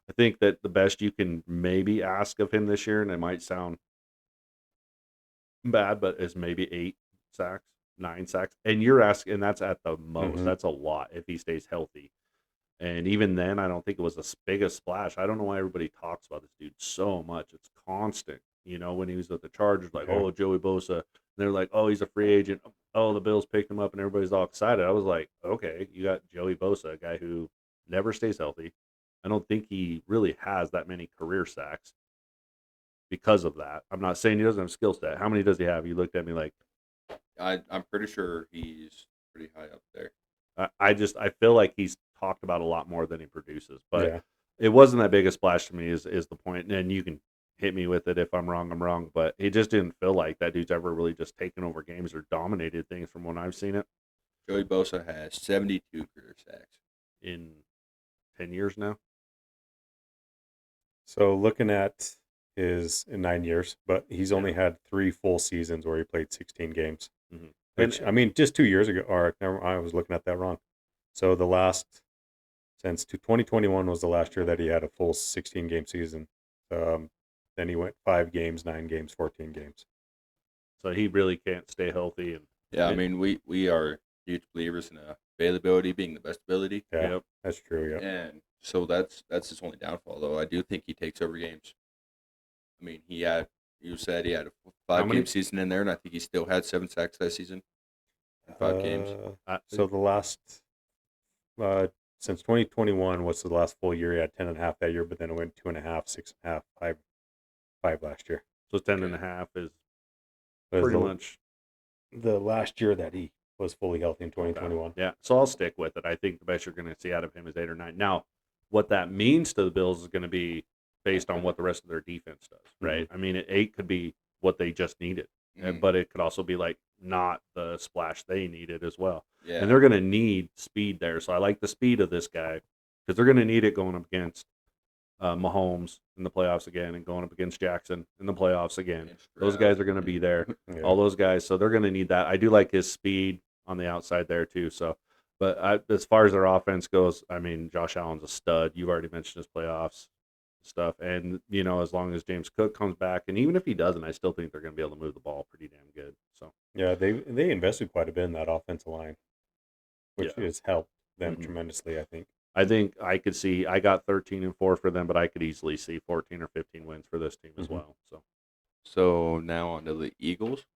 I think that the best you can maybe ask of him this year, and it might sound bad, but is maybe 8 sacks, 9 sacks. And you're asking, and that's at the most. Mhm. That's a lot if he stays healthy. And even then, I don't think it was as big a splash. I don't know why everybody talks about this dude so much. It's constant. You know, when he was with the Chargers, like, Yeah. oh, Joey Bosa. And they're like, oh, he's a free agent. Oh, the Bills picked him up, and everybody's all excited. I was like, okay, you got Joey Bosa, a guy who never stays healthy. I don't think he really has that many career sacks because of that. I'm not saying he doesn't have skill set. How many does he have? You looked at me like, I'm pretty sure he's pretty high up there. I feel like he's talked about a lot more than he produces, but Yeah. it wasn't that big a splash to me is the point. And you can hit me with it if I'm wrong, I'm wrong, but he just didn't feel like that dude's ever really just taken over games or dominated things from when I've seen it Joey Bosa has 72 career sacks. in 10 years now. So looking at his in 9 years, but he's only had 3 full seasons where he played 16 games. Mhm. Which, I mean, just 2 years ago, or never, I was looking at that wrong. So the last, since 2021 was the last year that he had a full 16 game season. Then he went 5 games, 9 games, 14 games. So he really can't stay healthy. And Yeah, I It- mean, we are huge believers in availability being the best ability. Yeah, Yep. that's true. Yeah. And so that's his only downfall, though. I do think he takes over games. I mean, you said he had a How 5 many? game season in there, and I think he still had 7 sacks that season in 5 games. So the last, since 2021 was the last full year. He had 10.5 that year, but then it went 2.5, 6.5, 5 last year. so 10 and a half is But pretty the, much. the last year that he was fully healthy in 2021. Yeah, so I'll stick with it. I think the best you're going to see out of him is 8 or 9. Now, what that means to the Bills is going to be based on what the rest of their defense does, right? I mean, 8 could be what they just needed, Mhm. but it could also be like not the splash they needed as well. Yeah. And they're going to need speed there. So I like the speed of this guy because they're going to need it going up against Mahomes in the playoffs again and going up against Jackson in the playoffs again. And Those Stroud. guys are going to be there. Yeah. All those guys. So they're going to need that. I do like his speed on the outside there too. So, but as far as their offense goes, I mean, Josh Allen's a stud. You've already mentioned his playoffs stuff. And, you know, as long as James Cook comes back, and even if he doesn't, I still think they're going to be able to move the ball pretty damn good. So, Yeah, they invested quite a bit in that offensive line, which Yeah. has helped them Mhm. tremendously, I think. I think I could see, I got 13-4 for them, but I could easily see 14 or 15 wins for this team as Mhm. well. So, So now on to the Eagles. is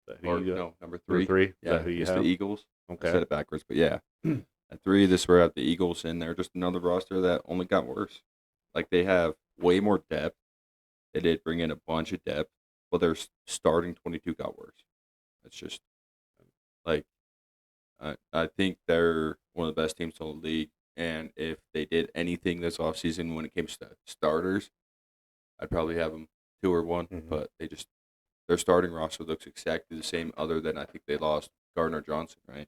that who Or you got? no, number Number 3. three? Is Yeah, that who you it's have? the Eagles. I said Okay. it backwards, but yeah. At 3, this we're at the Eagles, and they're just another roster that only got worse. Like, they have way more depth. They did bring in a bunch of depth, but their starting 22 got worse. It's just like I think they're one of the best teams in the league, and if they did anything this offseason when it came to starters, I'd probably have them 2 or 1. Mhm. But their starting roster looks exactly the same, other than I think they lost Gardner Johnson, right?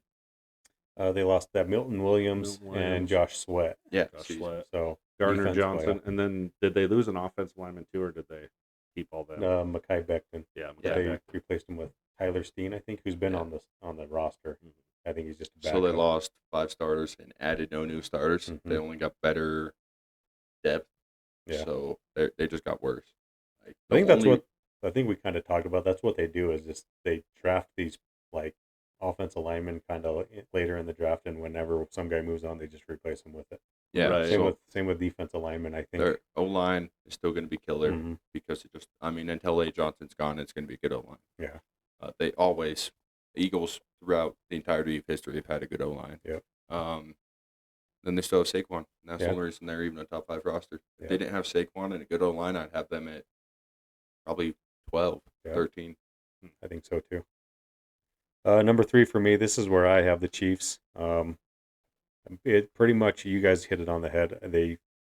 They lost that Milton Williams, Milton Williams. and Josh Sweat. Yeah, Josh see, Sweat, So Gardner defense Johnson, player. and then did they lose an offensive lineman too, or did they keep all them? Mekhi Becton. Yeah, Yeah. They Becton. replaced him with Tyler Steen, I think, who's been Yeah. on the roster. Mhm. I think he's just a So they backup. lost 5 starters and added no new starters. They Mhm. only got better depth, Yeah. so they just got worse. Like, I think the that's only- what I think we kind of talked about. That's what they do is just they draft these like offensive linemen kind of later in the draft, and whenever some guy moves on, they just replace him with it. Yeah, Right. so Same with defensive linemen. I think. their O line is still going to be killer Mhm. because until A. Johnson's gone, it's going to be a good O line. Yeah. The Eagles throughout the entirety of history have had a good O line. Yep. Then they still have Saquon. And that's Yeah. the only reason they're even a top 5 roster. If Yeah. they didn't have Saquon and a good O line, I'd have them at probably 12, Yeah. 13. I think so too. Number 3 for me. This is where I have the Chiefs. It pretty much you guys hit it on the head.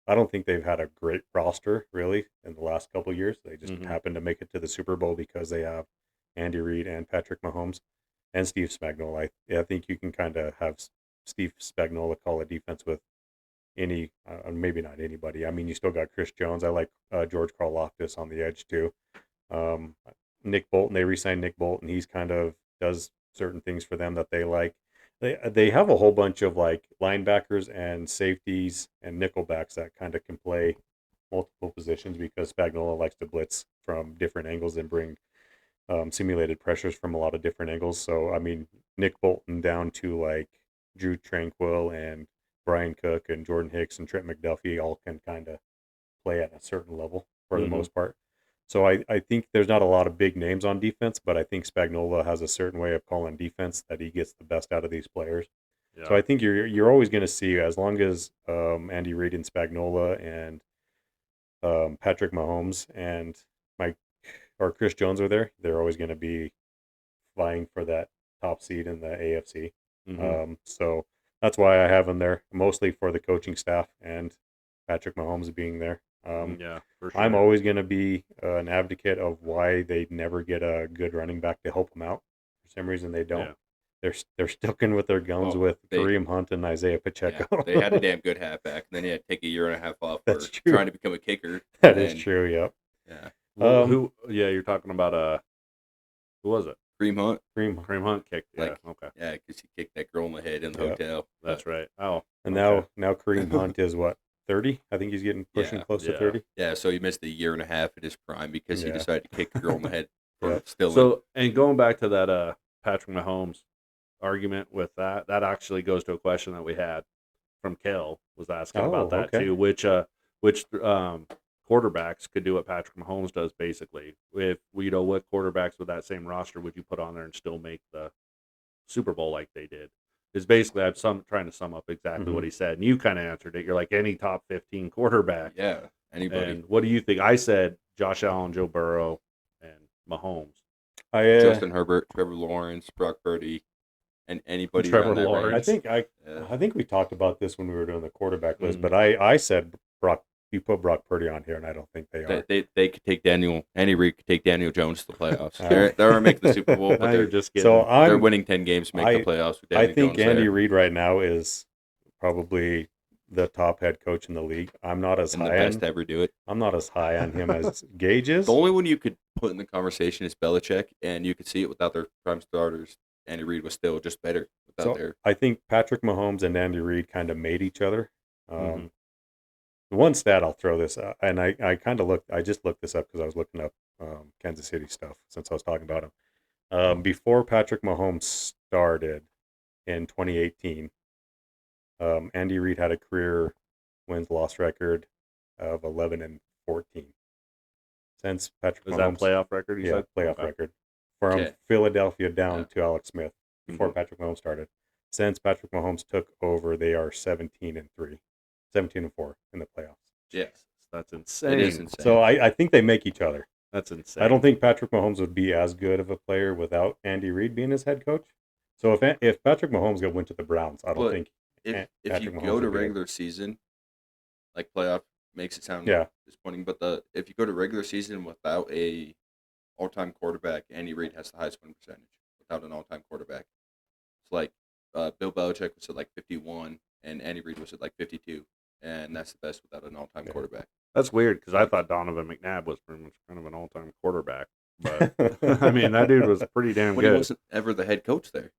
I don't think they've had a great roster really in the last couple of years. They just Mhm. happened to make it to the Super Bowl because they have Andy Reid and Patrick Mahomes and Steve Spagnuolo. I think you can kind of have Steve Spagnuolo call a defense with any, maybe not anybody. I mean, you still got Chris Jones. I like George Karlaftis on the edge too. Nick Bolton, they re-signed Nick Bolton. He's kind of does certain things for them that they like. They have a whole bunch of like linebackers and safeties and nickelbacks that kind of can play multiple positions because Spagnuolo likes to blitz from different angles and bring simulated pressures from a lot of different angles. So I mean, Nick Bolton down to like Drew Tranquil and Brian Cook and Jordan Hicks and Trent McDuffie all can kind of play at a certain level for the Mhm. most part. So I think there's not a lot of big names on defense, but I think Spagnuolo has a certain way of calling defense that he gets the best out of these players. So Yeah. I think you're always going to see, as long as Andy Reid and Spagnuolo and Patrick Mahomes and Mike or Chris Jones are there, they're always going to be vying for that top seed in the AFC. So that's why I have them there, mostly for the coaching staff and Patrick Mahomes being there. Yeah, for I'm sure. always going to be an advocate of why they never get a good running back to help them out. For some reason, they don't. Yeah. They're sticking with their guns Well, with they- Kareem Hunt and Isaiah Pacheco. Yeah, they had a damn good halfback, and then he had to take a year and a half off for That's true. trying to become a kicker. That and is true. Yep. Yeah, Well, Um, who? Yeah, you're talking about who was it? Kareem Hunt. Kareem. Kareem Hunt kicked. Yeah. Like- Okay. Yeah, because he kicked that girl in the head in the Yeah. hotel. That's right. Oh. And okay. now Kareem Hunt is what, 30? I think he's getting pushing Yeah. close to Yeah. 30. Yeah, so he missed a year and a half at his prime because he Yeah. decided to kick a girl in the head for Yep. stealing. So, and going back to that Patrick Mahomes argument with that actually goes to a question that we had from Kel was asking Oh, about that okay. too, which quarterbacks could do what Patrick Mahomes does basically. If what quarterbacks with that same roster would you put on there and still make the Super Bowl like they did? Is basically trying to sum up exactly what he said, and you kind of answered it. You're like any top 15 quarterback. Yeah, anybody. And what do you think? I said Josh Allen, Joe Burrow, and Mahomes. Justin Herbert, Trevor Lawrence, Brock Purdy, and anybody Trevor around that Lawrence. range. I think we talked about this when we were doing the quarterback list, Mhm. but I said you put Brock Purdy on here, and I don't think they are. They could take Andy Reid could take Daniel Jones to the playoffs. All They're going making the Super Bowl, Now but you're they're, just getting. So they're I'm winning 10 games to make the playoffs with I Daniel think Jones Andy there. Reid right now is probably the top head coach in the league. I'm not as And the high best on to ever do it. I'm not as high on him as Gage is. The only one you could put in the conversation is Belichick, and you could see it without their prime starters. Andy Reid was still just better without So their. I think Patrick Mahomes and Andy Reid kind of made each other. Mhm. The one stat I'll throw this, and I kind of looked. I just looked this up because I was looking up Kansas City stuff since I was talking about him. Before Patrick Mahomes started in 2018, Andy Reid had a career wins-loss record of 11-14. Since Patrick Is that Mahomes, playoff record? You yeah, said playoff Okay. record from Okay. Philadelphia down Yeah. to Alex Smith before Mhm. Patrick Mahomes started. Since Patrick Mahomes took over, they are 17-3, 17-4 in the playoffs. Yeah, That's insane. it is insane. So I think they make each other. That's insane. I don't think Patrick Mahomes would be as good of a player without Andy Reid being his head coach. So if Patrick Mahomes went to the Browns, I don't But think if you Patrick Mahomes go to would be good. regular season, like playoff makes it sound Yeah. disappointing, but if you go to regular season without a all-time quarterback, Andy Reid has the highest win percentage without an all-time quarterback. It's like Bill Belichick was at like 51, and Andy Reid was at like 52, and that's the best without an all-time Yeah. quarterback. That's weird because I thought Donovan McNabb was pretty much kind of an all-time quarterback, but I mean that dude was pretty damn But he good. wasn't ever the head coach there.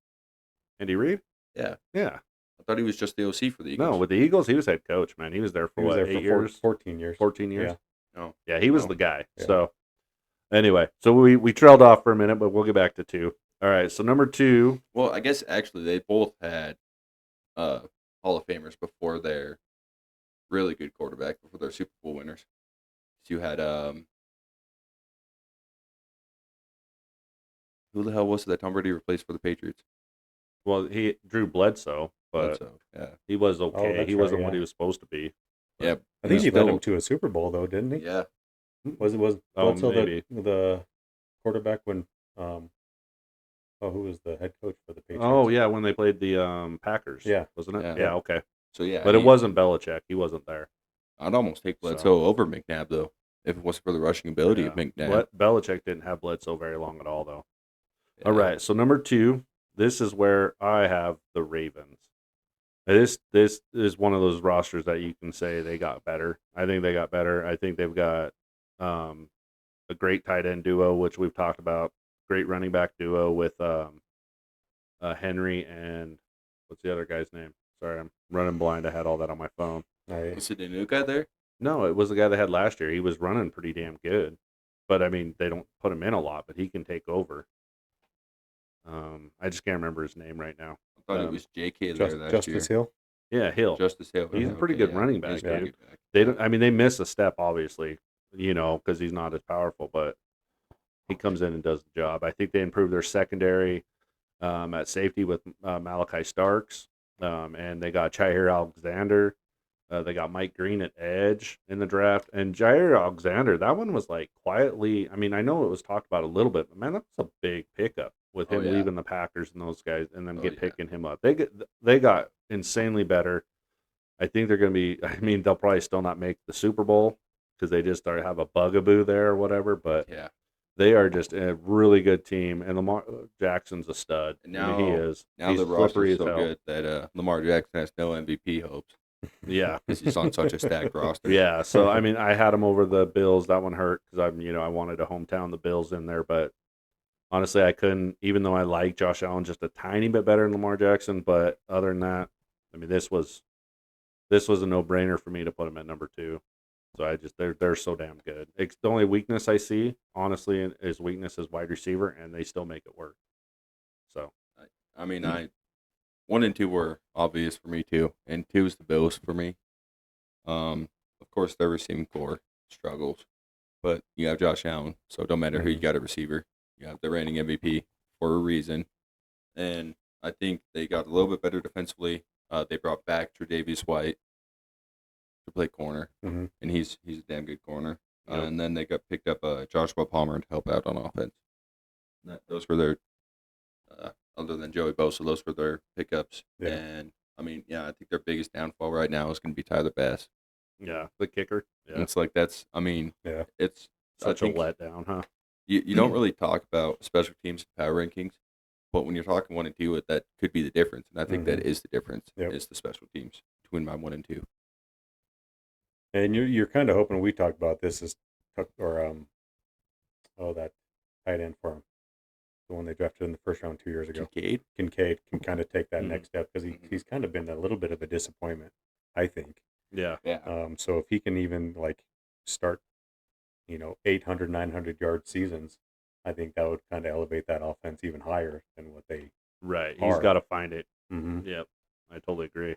Andy Reid? Yeah, Yeah. I thought he was just the OC for the Eagles. No, with the Eagles, he was head coach. Man, he was there for He was there 8 for years, 14 years. 14 years. Yeah. No. Yeah, he was No. the guy. Yeah. So anyway, so we trailed off for a minute, but we'll get back to 2. All right, so number 2. Well, I guess actually they both had Hall of Famers before their really good quarterback, before their Super Bowl winners. So you had who the hell was it that Tom Brady replaced for the Patriots? Well, he Drew Bledsoe, but Bledsoe. Yeah, he was okay. that's He right, wasn't what yeah. he was supposed to be. yeah. I think He's he led still- him to a Super Bowl though, didn't he? Yeah, Was Oh, Bledsoe maybe. the quarterback when who was the head coach for the Patriots? Oh yeah, when they played the Packers. Yeah. wasn't it? Yeah. Yeah, okay. so yeah. But it wasn't Belichick. He wasn't there. I'd almost take So- Bledsoe over McNabb though, if it wasn't for the rushing ability of Yeah. McNabb. Belichick didn't have Bledsoe very long at all, though. Yeah. All right, so number 2, this is where I have the Ravens. This is one of those rosters that you can say they got better. I think they got better. I think they've got a great tight end duo, which we've talked about. Great running back duo with Henry and What's the other guy's name? Sorry, I'm running blind. I had all that on my phone. Is it a new guy there? No, it was the guy they had last year. He was running pretty damn good. But I mean, they don't put him in a lot, but he can take over. I just can't remember his name right now. I thought it Um, was J.K. there last Justice year. Hill. Yeah, Hill. Justice Hill. He's a Okay, pretty good yeah. running back, He's a pretty dude. good back. They don't. I mean, they miss a step, obviously, because he's not as powerful, but he comes in and does the job. I think they improved their secondary at safety with Malachi Starks, and they got Jair Alexander. They got Mike Green at edge in the draft, and Jair Alexander. That one was like quietly. I mean, I know it was talked about a little bit, but man, that was a big pickup with Oh, him yeah. leaving the Packers and those guys, and them Oh, get yeah. picking him up. They got insanely better. I think they're going to be. I mean, they'll probably still not make the Super Bowl because they just have a bugaboo there or whatever. But Yeah. they are just a really good team, and Lamar Jackson's a stud. And I mean, he is. Now He's the slippery roster's as so hell. good that Lamar Jackson has no MVP hopes Yeah, because he's on such a stacked roster. yeah. So I mean, I had him over the Bills. That one hurt because I wanted a hometown the Bills in there, but honestly, I couldn't. Even though I like Josh Allen just a tiny bit better than Lamar Jackson, but other than that, I mean, this was a no brainer for me to put him at number 2. So they're so damn good. The only weakness I see, honestly, is weakness as wide receiver, and they still make it work. So I mean, 1 and 2 were obvious for me too, and 2 is the Bills for me. Of course, their receiving core struggles, but you have Josh Allen, so it don't matter who you got a receiver. You have the reigning MVP for a reason, and I think they got a little bit better defensively. They brought back Tre'Davious White to play corner, Mhm. and he's a damn good corner. Yep. And then they got picked up Joshua Palmer to help out on offense. Those were their, other than Joey Bosa, those were their pickups. Yeah. And I mean, yeah, I think their biggest downfall right now is going to be Tyler Bass. yeah, the kicker. And Yeah, it's like Yeah. it's such I a think letdown, huh? you don't really talk about special teams power rankings, but when you're talking 1 and 2, that could be the difference. And I think that is the difference. Yep. Is the special teams between my 1 and 2. And you're kind of hoping we talked about this that tight end for him, the one they drafted in the first round 2 years ago. Kincaid can kind of take that Mhm. next step because he's kind of been a little bit of a disappointment, I think. Yeah, Yeah. So if he can even like start, 800, 900 yard seasons, I think that would kind of elevate that offense even higher than what they. right. He's Hard. got to find it. Mm-hmm. Yep, I totally agree.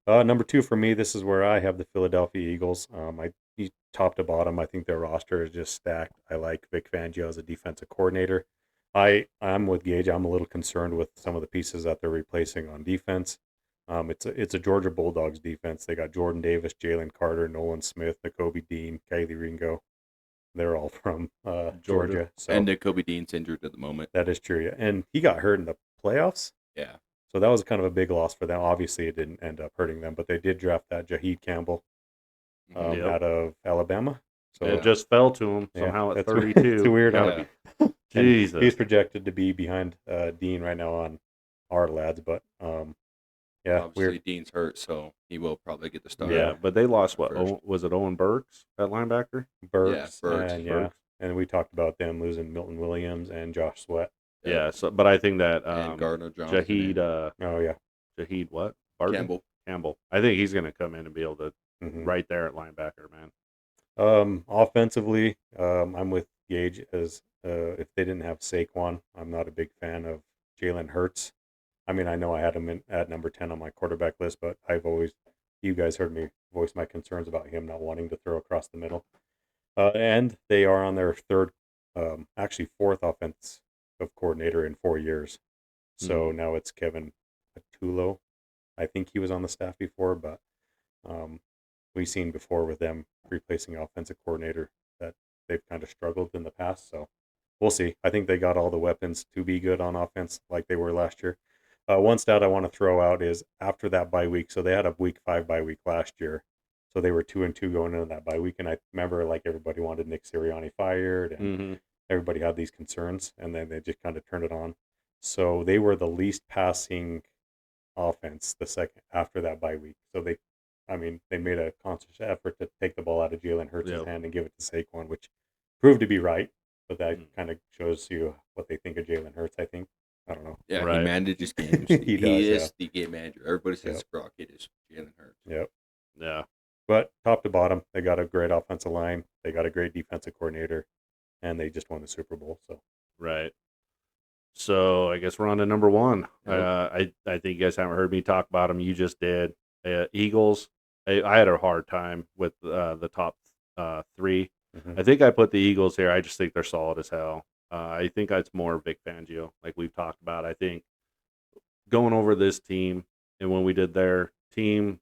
Number 2 for me, this is where I have the Philadelphia Eagles. Top to bottom, I think their roster is just stacked. I like Vic Fangio as a defensive coordinator. I'm with Gage. I'm a little concerned with some of the pieces that they're replacing on defense. It's a Georgia Bulldogs defense. They got Jordan Davis, Jalen Carter, Nolan Smith, Nakobe Dean, Kylie Ringo. They're all from Georgia. So And Kobe Dean's injured at the moment. that is true. Yeah. And he got hurt in the playoffs. Yeah. So that was kind of a big loss for them. Obviously, it didn't end up hurting them, but they did draft that Jaheed Campbell Yep. out of Alabama. So It just fell to him yeah, somehow at that's 32. It's weird. How Yeah. and Jesus. he's projected to be behind Dean right now on our lads, but yeah, Obviously, weird. Dean's hurt, so he will probably get the start. Yeah, but they lost what? First. Was it Owen Burks at linebacker? Burks, Burks. and we talked about them losing Milton Williams and Josh Sweat. Yeah. So, but I think that And Gardner Johnson. Jaheed, Oh yeah, Jaheed what? Barton? Campbell. I think he's going to come in and be able to Mhm. right there at linebacker, man. Offensively, I'm with Gage as if they didn't have Saquon, I'm not a big fan of Jalen Hurts. I mean, I know I had him at number 10 on my quarterback list, but you guys heard me voice my concerns about him not wanting to throw across the middle. And they are on their actually fourth offensive coordinator in 4 years. So now it's Kevin Patullo. I think he was on the staff before, but we've seen before with them replacing offensive coordinator that they've kind of struggled in the past. So we'll see. I think they got all the weapons to be good on offense like they were last year. One stat I want to throw out is after that bye week. So they had a week 5 bye week last year. So they were 2-2 going into that bye week. And I remember like everybody wanted Nick Sirianni fired and everybody had these concerns. And then they just kind of turned it on. So they were the least passing offense the second after that bye week. So they made a conscious effort to take the ball out of Jalen Hurts' hand and give it to Saquon, which proved to be right. But that kind of shows you what they think of Jalen Hurts, I think. I don't know. Yeah, he Right. manages games. He does, is the game manager. Everybody says Yep. Brock. It is Jalen Hurts. Yep. Yeah. But top to bottom, they got a great offensive line. They got a great defensive coordinator, and they just won the Super Bowl. So Right. So I guess we're on to number one. Yep. I think you guys haven't heard me talk about them. You just did. Eagles. I had a hard time with the top three. mhm. I think I put the Eagles here. I just think they're solid as hell. I think it's more Vic Fangio, like we've talked about. I think going over this team and when we did their team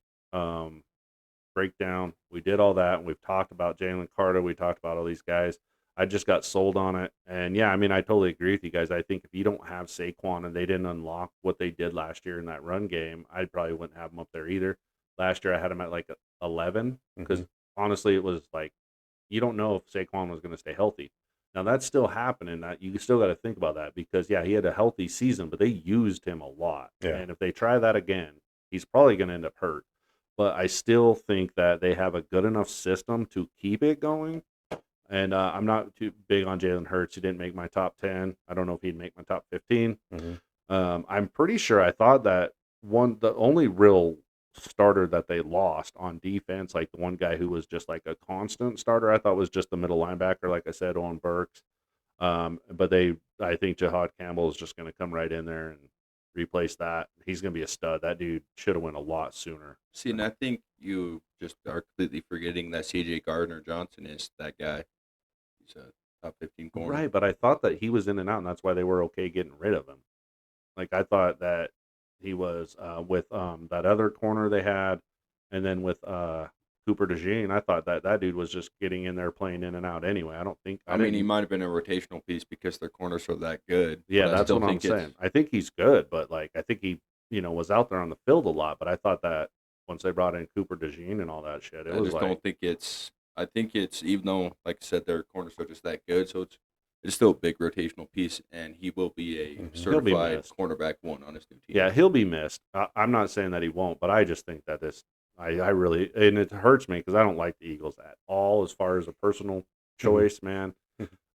breakdown, we did all that. And we've talked about Jalen Carter. We talked about all these guys. I just got sold on it. And yeah, I mean, I totally agree with you guys. I think if you don't have Saquon and they didn't unlock what they did last year in that run game, I probably wouldn't have them up there either. Last year, I had them at like 11 because honestly, it was like you don't know if Saquon was going to stay healthy. Now that's still happening. That you still got to think about that because yeah, he had a healthy season, but they used him a lot. Yeah. And if they try that again, he's probably going to end up hurt. But I still think that they have a good enough system to keep it going. And I'm not too big on Jalen Hurts. He didn't make my top 10. I don't know if he'd make my top 15. I'm pretty sure I thought that the only real starter that they lost on defense, like the one guy who was just like a constant starter, I thought was just the middle linebacker, like I said, Owen Burks. But I think Jahad Campbell is just going to come right in there and replace that. He's going to be a stud. That dude should have went a lot sooner. See, and I think you just are completely forgetting that C.J. Gardner-Johnson is that guy. He's a top 15 corner. Right, but I thought that he was in and out, and that's why they were okay getting rid of him. Like I thought that he was with that other corner they had, and then with Cooper DeJean. I thought that dude was just getting in there, playing in and out anyway. I don't think. I mean, he might have been a rotational piece because their corners are that good. Yeah, but I that's still what I'm think it's- saying. I think he's good, but like I think he was out there on the field a lot. But I thought that once they brought in Cooper DeJean and all that shit, it I was just like don't think it's. I think it's even though, like I said, their corners are just that good, so it's still a big rotational piece, and he will be a certified missed. cornerback one on his new team. yeah, he'll be missed. I'm not saying that he won't, but I just think that I really, and it hurts me because I don't like the Eagles at all as far as a personal choice, man.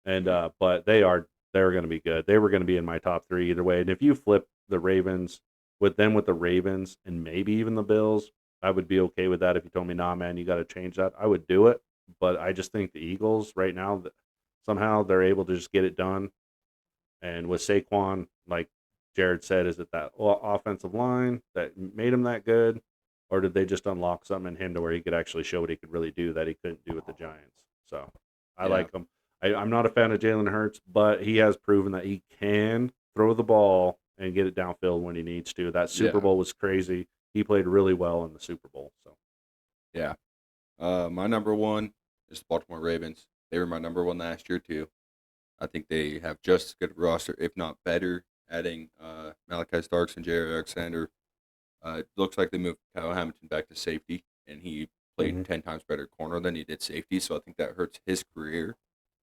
And but they're going to be good. They were going to be in my top three either way. And if you flip the Ravens with the Ravens and maybe even the Bills, I would be okay with that. If you told me, nah, man, you got to change that, I would do it. But I just think the Eagles right now, somehow they're able to just get it done. And with Saquon, like Jared said, is it that offensive line that made him that good? Or did they just unlock something in him to where he could actually show what he could really do that he couldn't do with the Giants? So I like him. I'm not a fan of Jalen Hurts, but he has proven that he can throw the ball and get it downfield when he needs to. That Super Bowl was crazy. He played really well in the Super Bowl. So Yeah. My number one is the Baltimore Ravens. They were my number one last year too. I think they have just as good a roster, if not better, adding Malachi Starks and Jair Alexander. It looks like they moved Kyle Hamilton back to safety, and he played 10 times better corner than he did safety, so I think that hurts his career.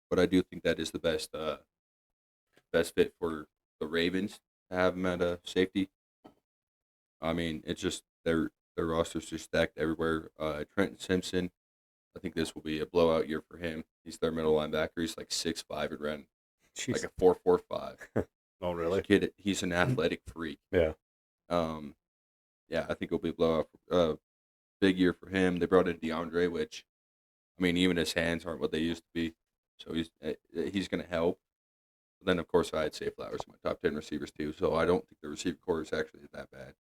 But I do think that is the best fit for the Ravens to have him at safety. I mean, it's just their roster's just stacked everywhere. Trenton Simpson, I think this will be a blowout year for him. He's their middle linebacker. He's like 6'5" and ran like a 4.45. oh really? Kid, he's an athletic freak. Yeah. Yeah, I think it'll be a blowout. Big year for him. They brought in DeAndre, which, I mean, even his hands aren't what they used to be, so he's going to help. But then, of course, I had Say Flowers in my top 10 receivers too, so I don't think the receiver core is actually that bad.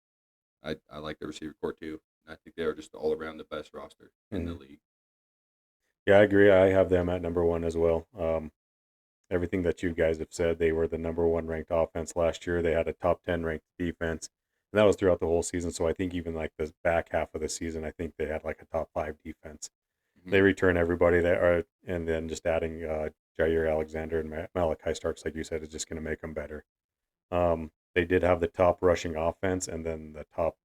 I like the receiver core too. I think they are just all around the best roster in the league. Yeah, I agree. I have them at number one as well. Everything that you guys have said, they were the number one ranked offense last year. They had a top 10 ranked defense. And that was throughout the whole season. So I think even like the back half of the season, I think they had like a top 5 defense. They return everybody there, and then just adding Jair Alexander and Malachi Starks, like you said, is just going to make them better. They did have the top rushing offense and then the top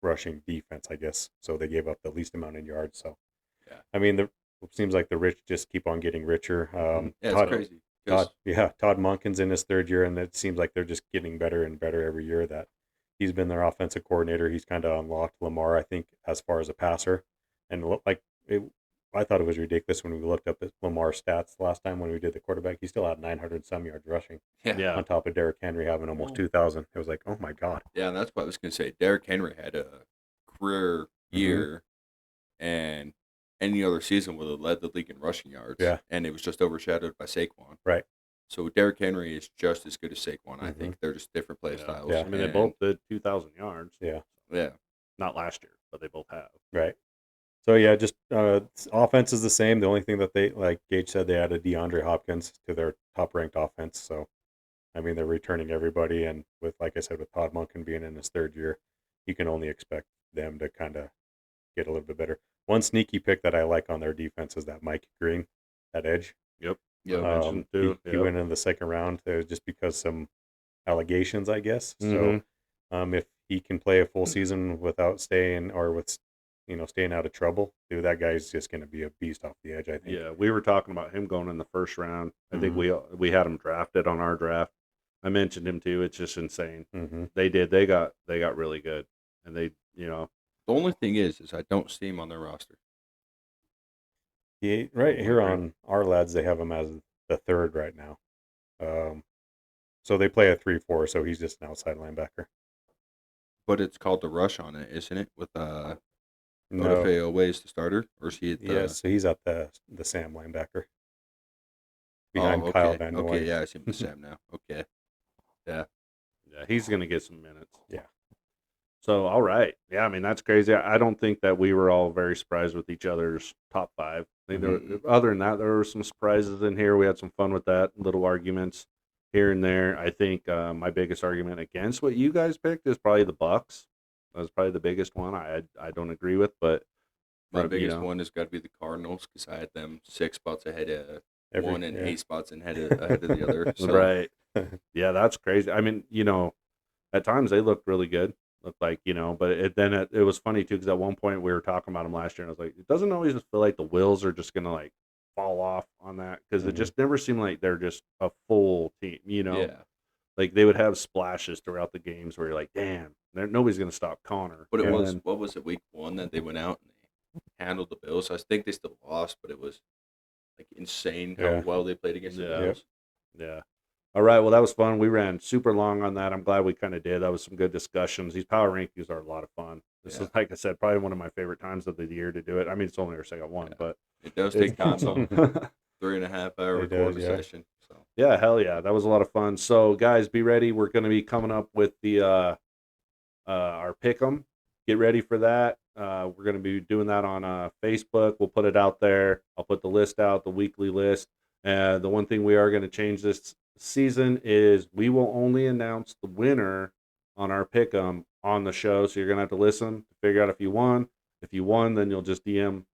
rushing defense, I guess. So they gave up the least amount in yards. So, yeah. I mean, it seems like the rich just keep on getting richer. Yeah, it's crazy. Todd Monken's in his third year, and it seems like they're just getting better and better every year that he's been their offensive coordinator. He's kind of unlocked Lamar, I think, as far as a passer. And I thought it was ridiculous when we looked up at Lamar's stats last time when we did the quarterback. He still had 900 some yards rushing Yeah. on top of Derrick Henry having almost 2,000. It was like, oh my god. Yeah, and that's what I was going to say. Derrick Henry had a career year, and any other season would have led the league in rushing yards. Yeah. And it was just overshadowed by Saquon. Right. So Derrick Henry is just as good as Saquon. I Mhm. think they're just different play Yeah. styles. Yeah. I mean, they and- both did 2,000 yards. Yeah. Yeah. Not last year, but they both have. Right. So yeah, just offense is the same. The only thing that they, like Gage said, they added DeAndre Hopkins to their top ranked offense. So I mean, they're returning everybody, and with, like I said, with Todd Monken being in his third year, you can only expect them to kind of get a little bit better. One sneaky pick that I like on their defense is that Mike Green, that edge. Yep. Yeah. I mentioned too. He Yep. went in the second round just because some allegations, I guess. Mhm. So if he can play a full season without staying or with staying out of trouble, dude, that guy's just going to be a beast off the edge, I think. Yeah, we were talking about him going in the first round. I think Mhm. we had him drafted on our draft. I mentioned him too. It's just insane. Mm-hmm. They did. They got really good, and they The only thing is I don't see him on their roster. Right here Right. on our lads, they have him as the third right now. So they play a 3-4, so he's just an outside linebacker. But it's called the rush on it, isn't it? With No, Odafe Oweh the starter, or is he at the? yes, so he's at the Sam linebacker behind Oh, okay. Kyle Van Noy. Okay, yeah, I see him with Sam now. Okay. yeah, he's gonna get some minutes. Yeah. So all right, yeah. I mean that's crazy. I don't think that we were all very surprised with each other's top five. I think other than that, there were some surprises in here. We had some fun with that, little arguments here and there. I think my biggest argument against what you guys picked is probably the Bucks. That was probably the biggest one. I don't agree with, but My you biggest know. one has got to be the Cardinals because I had them 6 spots ahead of Every- one and yeah. 8 spots ahead of the other. So, Right. Yeah, that's crazy. I mean, at times they looked really good. Looked like, but it was funny too because at one point we were talking about them last year and I was like, it doesn't always feel like the wheels are just going to like fall off on that because it Mhm. just never seemed like they're just a full team, Yeah. Like they would have splashes throughout the games where you're like, damn, nobody's going to stop Connor. But it And was, then- what was it, week 1 that they went out and they handled the Bills? I think they still lost, but it was like insane how Yeah. well they played against the Yeah. Bills. Yeah. All right. Well, that was fun. We ran super long on that. I'm glad we kind of did. That was some good discussions. These power rankings are a lot of fun. This Yeah. is, like I said, probably one of my favorite times of the year to do it. I mean, it's only our second one, Yeah. but It does it's take time, though. fun. 3.5 hour It does, recording yeah. session. So Yeah, hell yeah. That was a lot of fun. So, guys, be ready. We're going to be coming up with the our pick'em. Get ready for that. We're going to be doing that on Facebook. We'll put it out there. I'll put the list out, the weekly list. The one thing we are going to change this season is we will only announce the winner on our pick'em on the show. So you're going to have to listen to figure out if you won. If you won, then you'll just DM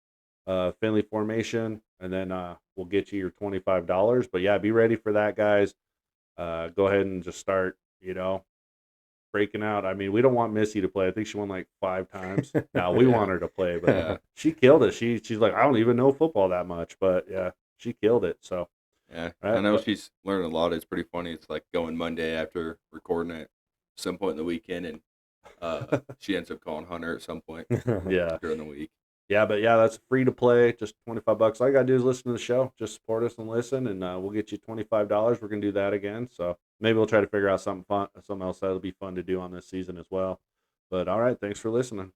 Finley Formation, and then we'll get you your $25. But yeah, be ready for that, guys. Go ahead and just start, breaking out. I mean, we don't want Missy to play. I think she won like 5 times. No, we Yeah. want her to play, but Yeah. she killed it. She's like, I don't even know football that much, but yeah, she killed it. So yeah, Right, I know but- she's learning a lot. It's pretty funny. It's like going Monday after recording at some point in the weekend, and she ends up calling Hunter at some point yeah, during the week. yeah, but yeah, that's free to play. Just $25. All you gotta do is listen to the show. Just support us and listen, and we'll get you $25. We're gonna do that again. So maybe we'll try to figure out something else that'll be fun to do on this season as well. But all right, thanks for listening.